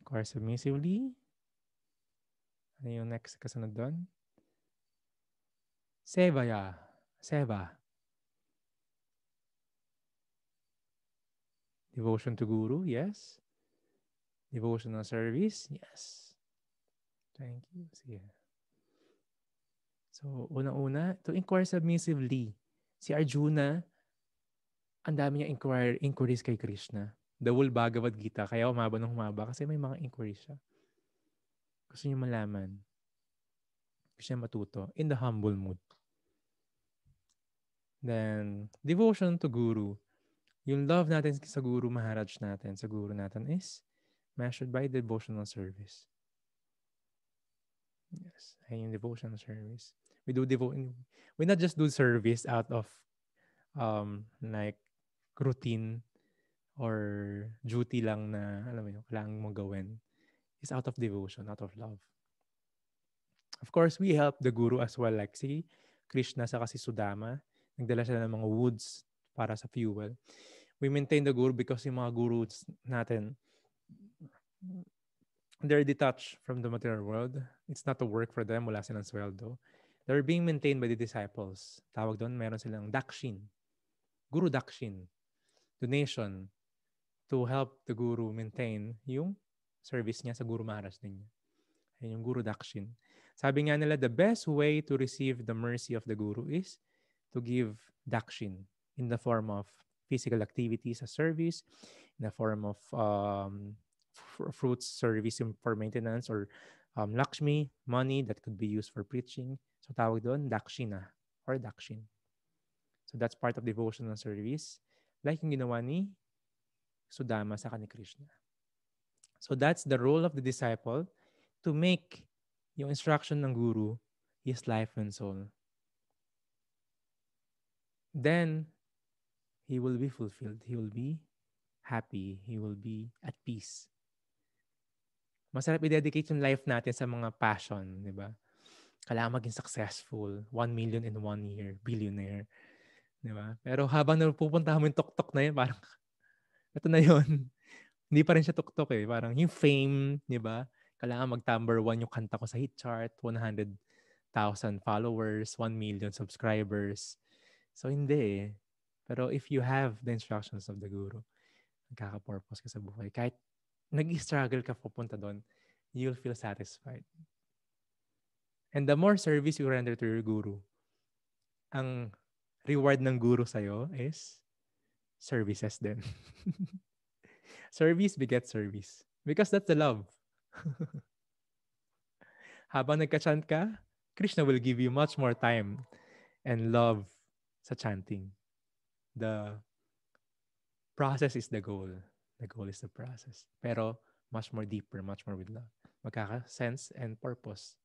inquire submissively. Ano yung next kasunod doon? Sevaya. Seva. Devotion to Guru, yes. Devotional service, yes. Thank you. Sige. So, unang-una, to inquire submissively. Si Arjuna, ang dami niya inquiries kay Krishna. The whole Bhagavad Gita, kaya umaba ng humaba kasi may mga inquiries siya. Gusto niya malaman. Gusto niya matuto in the humble mood. Then, devotion to Guru. Yung love natin sa Guru Maharaj natin, sa Guru natin is measured by devotional service. Yes, ayun yung devotional service. We not just do service out of like routine or duty lang na, alam mo yun, kailangan mong gawin. It's out of devotion, out of love. Of course, we help the Guru as well. Like si Krishna sa si Sudama, nagdala sila ng mga woods para sa fuel. We maintain the Guru because yung mga gurus natin, they're detached from the material world. It's not a work for them. Wala silang sweldo. They're being maintained by the disciples. Tawag doon, meron silang dakshin. Guru dakshin. Donation to help the Guru maintain yung service niya sa Guru Maharaj niya. Ayun yung Guru dakshin. Sabi nga nila, the best way to receive the mercy of the Guru is to give dakshin in the form of physical activities as service, in the form of fruits service for maintenance, or Lakshmi, money that could be used for preaching. So tawag doon, dakshina or dakshin. So that's part of devotional service. Like yung ginawa ni Sudama sa ni Krishna. So that's the role of the disciple to make yung instruction ng Guru his life and soul. Then, he will be fulfilled. He will be happy. He will be at peace. Masarap i-dedicate yung life natin sa mga passion, di ba? Kailangan maging successful, 1 million in 1 year, billionaire, di ba? Pero habang napupunta mo yung tok-tok na yun, parang, ito na yun. Hindi pa rin siya tok-tok eh. Parang yung fame, di ba? Kailangan mag-number 1 yung kanta ko sa hit chart, 100,000 followers, 1 million subscribers. So, hindi eh. Pero if you have the instructions of the Guru, nagkaka-purpose ka sa buhay. Kahit nag-struggle ka pupunta doon, you'll feel satisfied. And the more service you render to your Guru, ang reward ng Guru sa'yo is services din. Service begets service. Because that's the love. Habang nagka-chant ka, Krishna will give you much more time and love sa chanting. The process is the goal. The goal is the process. Pero much more deeper, much more with love. Magkaka-sense and purpose.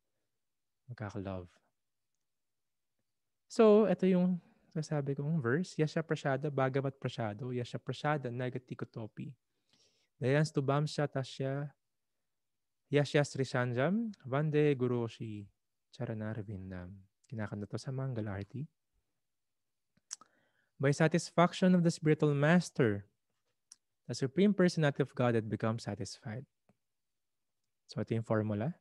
Magkaka-love. So, ito yung So sabi kong verse, Yasha Prasada, Bhagavat Prasado, Yasha Prasada, Nagatikotopi. Dayan Stubamsha Tasya, Yasya Srisanjam, Vande Guroshi, Charanarvindam. Kinakanta to sa Mangal Arti. By satisfaction of the spiritual master, the Supreme Personality of Godhead becomes satisfied. So ito yung formula.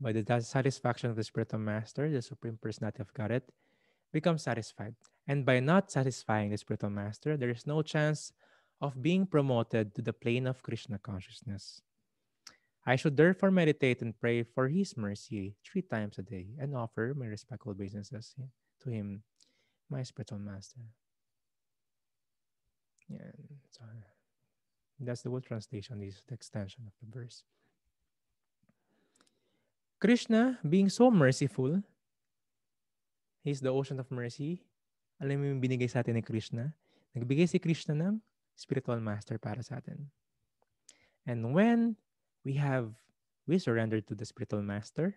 By the satisfaction of the spiritual master, the Supreme Personality of Godhead becomes satisfied. And by not satisfying the spiritual master, there is no chance of being promoted to the plane of Krishna consciousness. I should therefore meditate and pray for his mercy 3 times a day and offer my respectful obeisances to him, my spiritual master. Yeah, so that's the whole translation. This is the extension of the verse. Krishna, being so merciful, He's the ocean of mercy. Alam mo yung binigay sa atin ni Krishna? Nagbigay si Krishna ng spiritual master para sa atin. And when we surrender to the spiritual master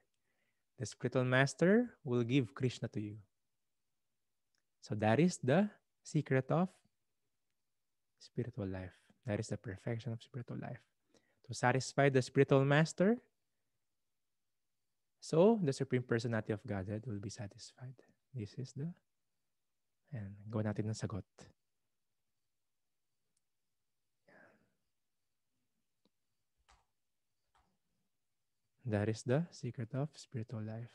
will give Krishna to you. So that is the secret of spiritual life. That is the perfection of spiritual life. To satisfy the spiritual master, so the Supreme Personality of Godhead will be satisfied. This is the... Ayan, gawa natin ng sagot. That is the secret of spiritual life.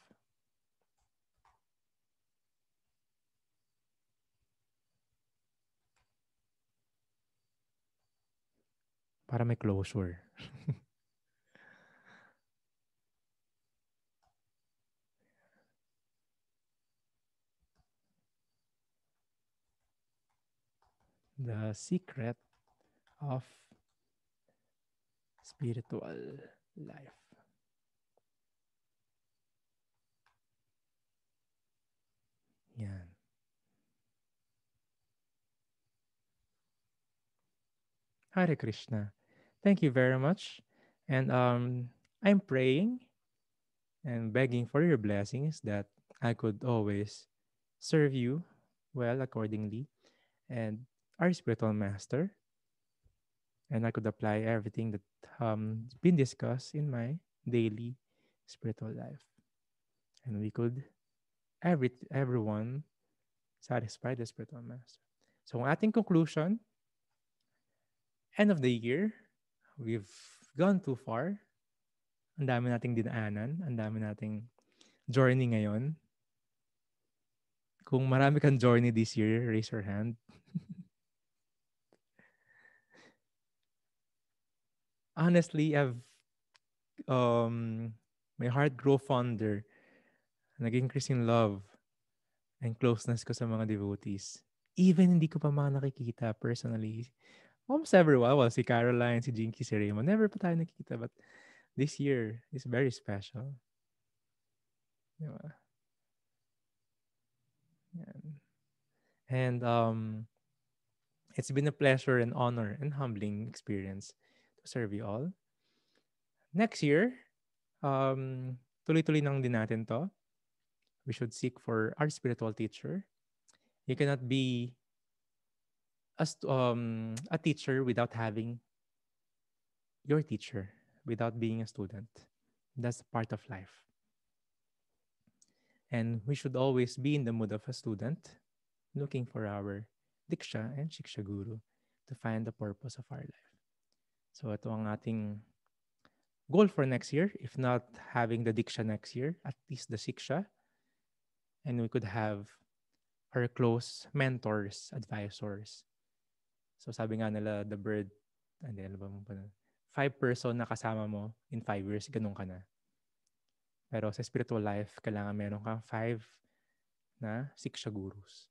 Para may closure. The secret of spiritual life. Yan. Hare Krishna. Thank you very much. And I'm praying and begging for your blessings that I could always serve you well accordingly and our spiritual master. And I could apply everything that been discussed in my daily spiritual life. And we could everyone satisfy the spiritual master. So ang ating conclusion, end of the year, we've gone too far. Ang dami nating dinaanan, ang dami nating journey ngayon. Kung marami kang journey this year, raise your hand. Honestly, my heart grew fonder. Nag-increase in love and closeness ko sa mga devotees. Even hindi ko pa mga nakikita personally. Almost everyone. Well, si Caroline, si Jinky, si Raymond. Never pa tayo nakikita. But this year is very special. Diba? Yan. And it's been a pleasure and honor and humbling experience to serve you all. Next year, tuloy-tuloy nang din natin to. We should seek for our spiritual teacher. You cannot be a teacher without having your teacher, without being a student. That's part of life. And we should always be in the mood of a student, looking for our Diksha and Shiksha Guru to find the purpose of our life. So ito ang ating goal for next year. If not having the Diksha next year, at least the Shiksha. And we could have our close mentors, advisors. So sabi nga nila, the bird, 5 person na kasama mo in 5 years, ganun ka na. Pero sa spiritual life, kailangan meron kang 5 na Shiksha Gurus.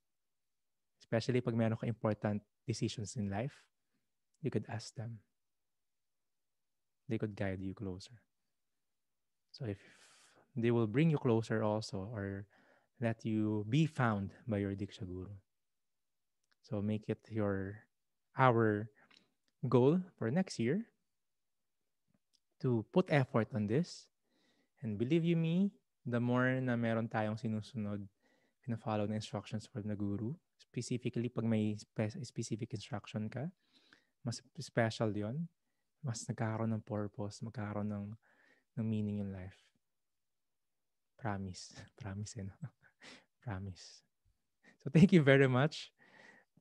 Especially pag meron kang important decisions in life, you could ask them. They could guide you closer. So if they will bring you closer also, or let you be found by your Diksha Guru. So make it our goal for next year to put effort on this. And believe you me, the more na meron tayong sinusunod, pina-follow na instructions from the guru. Specifically, pag may specific instruction ka, mas special yon, mas nagkakaroon ng purpose, magkakaroon ng meaning in life. Promise. Promise, no? Promise. So, thank you very much.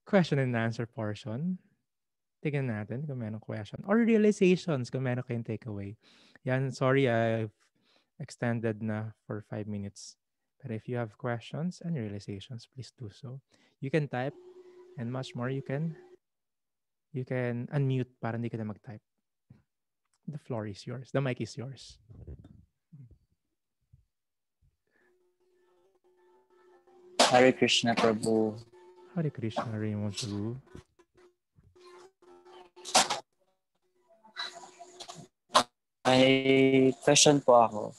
Question and answer portion. Tignan natin kung meron question. Or realizations kung meron kayong takeaway. Yan, sorry, I've extended na for 5 minutes. But if you have questions and realizations, please do so. You can type and much more. You can unmute para hindi ka na mag-type. The floor is yours. The mic is yours. Hare Krishna, Prabhu. Hare Krishna, Raymond Prabhu. May question po ako.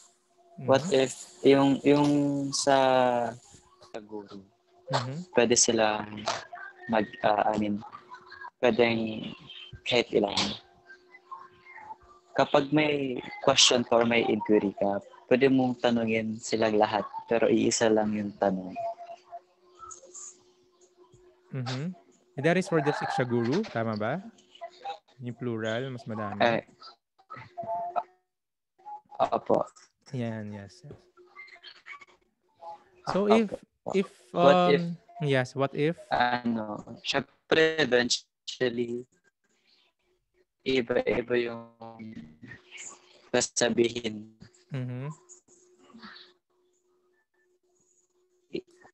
What if yung sa guru, pwede silang pwedeng kahit ilan. Kapag may question ka or may inquiry ka, pwede mong tanungin silang lahat, pero iisa lang yung tanong. That is for the Siksha Guru, tama ba? Yung plural, mas madami. Opo. Yan, yes. So what if syempre eventually iba-iba yung sasabihin.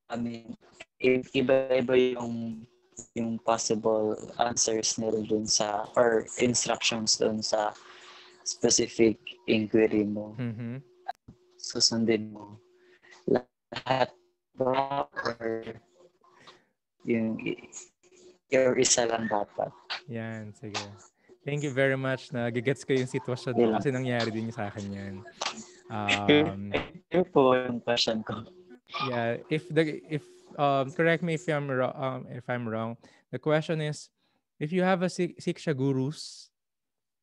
I mean, iba-iba yung possible answers nila dun sa or instructions dun sa specific inquiry mo. Susundin mo lahat ba or yung isa lang dapat? Yan, sige. Thank you very much. Nagigets ko yung sitwasyon mo kasi nangyari din sa akin yan. Yun po yung question ko. Yeah, if correct me if I'm wrong. The question is, if you have a Siksha gurus,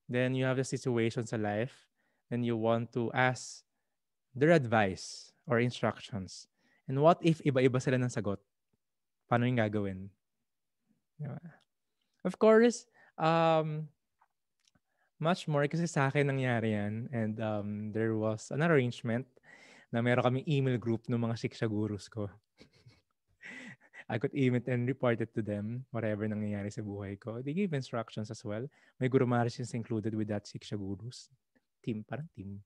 then you have a situation sa life, and you want to ask their advice or instructions. And what if iba-iba sila ng sagot? Paano yung gagawin? Diba? Of course, much more kasi sa akin nangyari yan. And there was an arrangement na meron kaming email group ng mga Siksha gurus ko. I could email and report it to them, whatever nangyayari sa buhay ko. They gave instructions as well. May Guru Maharaj included with that Siksha gurus. Parang team.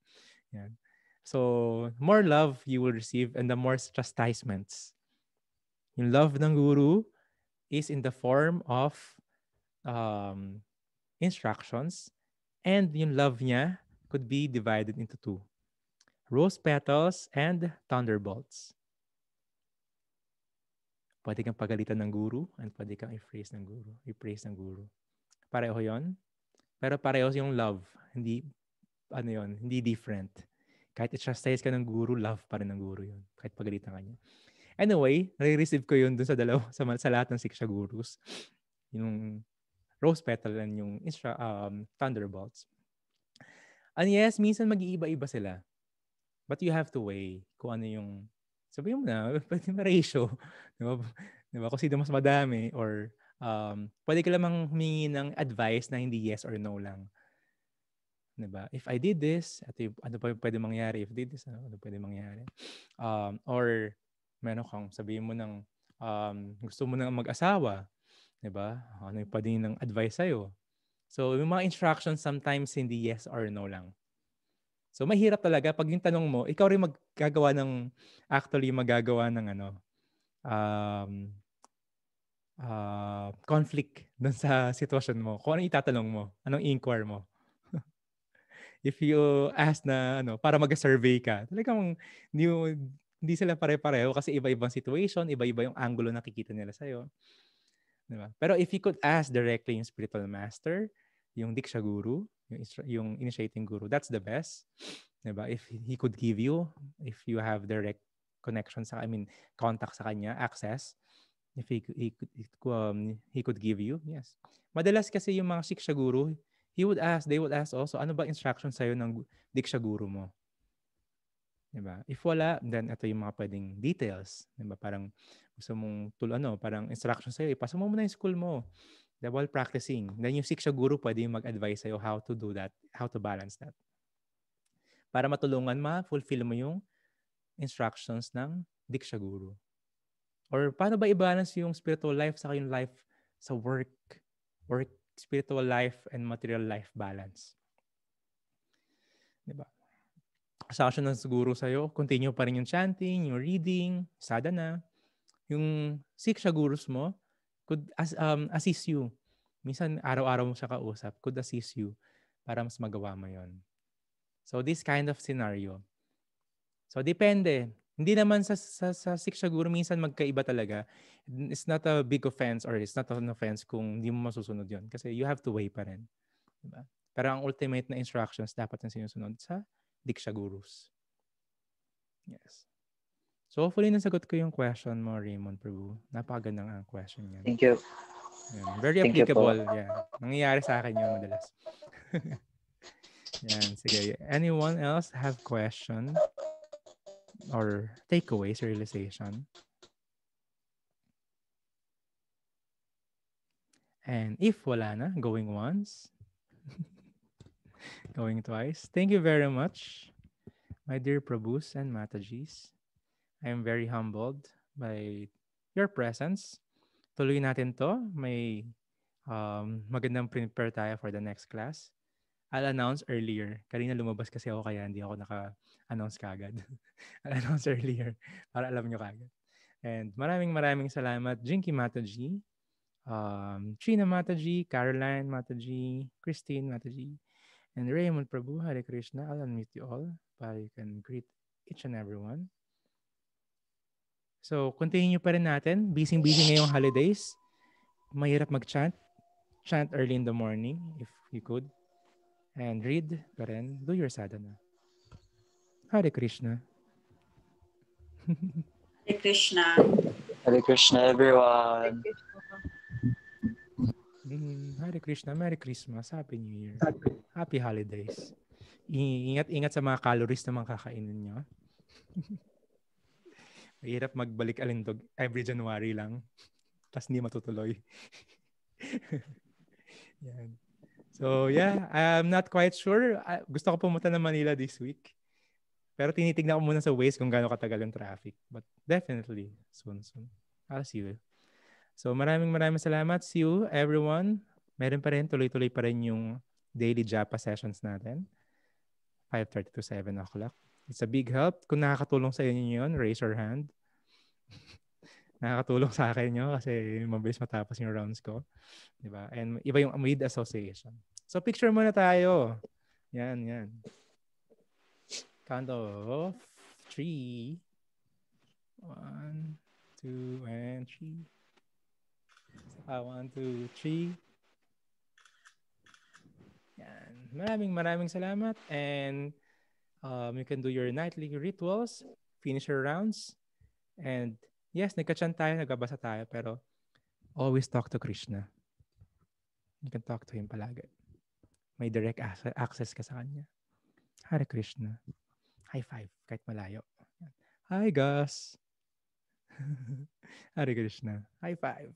Yan. So, more love you will receive and the more chastisements. Yung love ng guru is in the form of instructions, and yung love niya could be divided into two. Rose petals and thunderbolts. Pwede kang pagalitan ng guru and pwede kang i-praise ng guru. Pareho yon. Pero pareho yung love. Hindi different. Kahit i-chastise ka ng guru, love pa rin ng guru yun. Kahit pagalitan ka niya. Anyway, nare-receive ko yun dun sa sa lahat ng Siksha gurus. Yung rose petal and yung thunderbolts. And yes, minsan mag-iiba-iba sila. But you have to weigh kung ano yung, sabihin mo na, pwede ma-ratio. Diba? Kung sino mas madami or pwede ka lamang humingi ng advice na hindi yes or no lang. Diba? If I did this, ano pa pwede mangyari? If I did this, ano pwede mangyari? Or meron kang sabihin mo ng gusto mo nang mag-asawa. Diba? Ano yung pwede ng advice sa'yo? So, yung mga instructions sometimes hindi yes or no lang. So, mahirap talaga pag yung tanong mo, ikaw rin magagawa ng conflict dun sa sitwasyon mo. Kung ano itatanong mo, anong inquire mo. If you ask na para mag-survey ka, talagang hindi sila pare-pareho kasi iba-ibang situation, iba-iba yung angulo na nakikita nila sa'yo. Diba? Pero if you could ask directly yung spiritual master, yung Diksha Guru, yung initiating guru, that's the best. Diba? If he could give you, if you have direct connection contact sa kanya, access, if he could give you, yes. Madalas kasi yung mga Siksha Guru, they would ask also, ano ba instruction sa'yo ng Diksha Guru mo? Diba? If wala, then ito yung mga pwedeng details. Diba? Parang gusto mong parang instruction sa'yo, ipasa mo muna yung school mo. Diba? While practicing. Then yung Siksha Guru pwede yung mag-advise sa'yo how to do that, how to balance that. Para matulungan ma-fulfill mo yung instructions ng Diksha Guru. Or paano ba i-balance yung spiritual life sa yung life sa work, spiritual life, and material life balance. Diba? Instruction ng siguro sa'yo, continue pa rin yung chanting, yung reading, sadhana. Yung Siksha Gurus mo could assist you. Minsan, araw-araw mo siya kausap, could assist you para mas magawa mo yon. So, this kind of scenario. So, depende. Hindi naman sa Siksha Guru, minsan magkaiba talaga. It's not a big offense or it's not an offense kung hindi mo masusunod yon. Kasi you have to weigh pa rin. Diba? Pero ang ultimate na instructions dapat na sinusunod sa Diksha Gurus. Yes. So hopefully nasagot ko yung question mo, Raymond Prabhu. Napakagandang ang question yan. Thank you. Yan. Very Thank you applicable. po. Yan. Nangyayari sa akin yun madalas. Yan. Sige. Anyone else have question or takeaways, realization? And if wala na, going once, going twice. Thank you very much, my dear Prabhus and Matajis. I am very humbled by your presence. Tuloy natin to. May magandang prepare tayo for the next class. I'll announce earlier. Kanina lumabas kasi ako kaya hindi ako naka-announce kagad. I'll announce earlier para alam nyo kagad. And maraming salamat, Jinky Mataji, Trina Mataji, Caroline Mataji, Christine Mataji, and Raymond Prabhu. Hare Krishna. I'll unmute you all para you can greet each and everyone. So, continue pa rin natin. Busy ngayong holidays. Mahirap mag-chant. Chant early in the morning if you could. And read pa rin. Do your sadhana. Hare Krishna. Hare Krishna. Hare Krishna, everyone. Hare Krishna. Merry Christmas. Happy New Year. Happy holidays. Ingat sa mga calories na mga kakainin nyo. Mahirap magbalik alindog every January lang. Tapos hindi matutuloy. Yan. So yeah, I'm not quite sure. Gusto ko pumunta ng Manila this week. Pero tinitignan ko muna sa Waze kung gaano katagal yung traffic. But definitely, soon. I'll see you. So maraming salamat. See you, everyone. Meron pa rin, tuloy-tuloy pa rin yung daily Japa sessions natin. 5:30 to 7 o'clock. It's a big help. Kung nakakatulong sa inyo yun, raise your hand. Nakakatulong sa akin yun kasi mabilis matapos yung rounds ko. Diba? And iba yung with association. So picture muna tayo. Yan. Count of 3. 1, 2, and 3. 1, 2, 3. Yan. Maraming salamat. And you can do your nightly rituals, finish your rounds. And yes, nagka-chant tayo, nagbabasa tayo, pero always talk to Krishna. You can talk to him palagi. May direct access ka sa kanya. Hare Krishna. High five, kahit malayo. Hi, Gus. Hare Krishna. High five.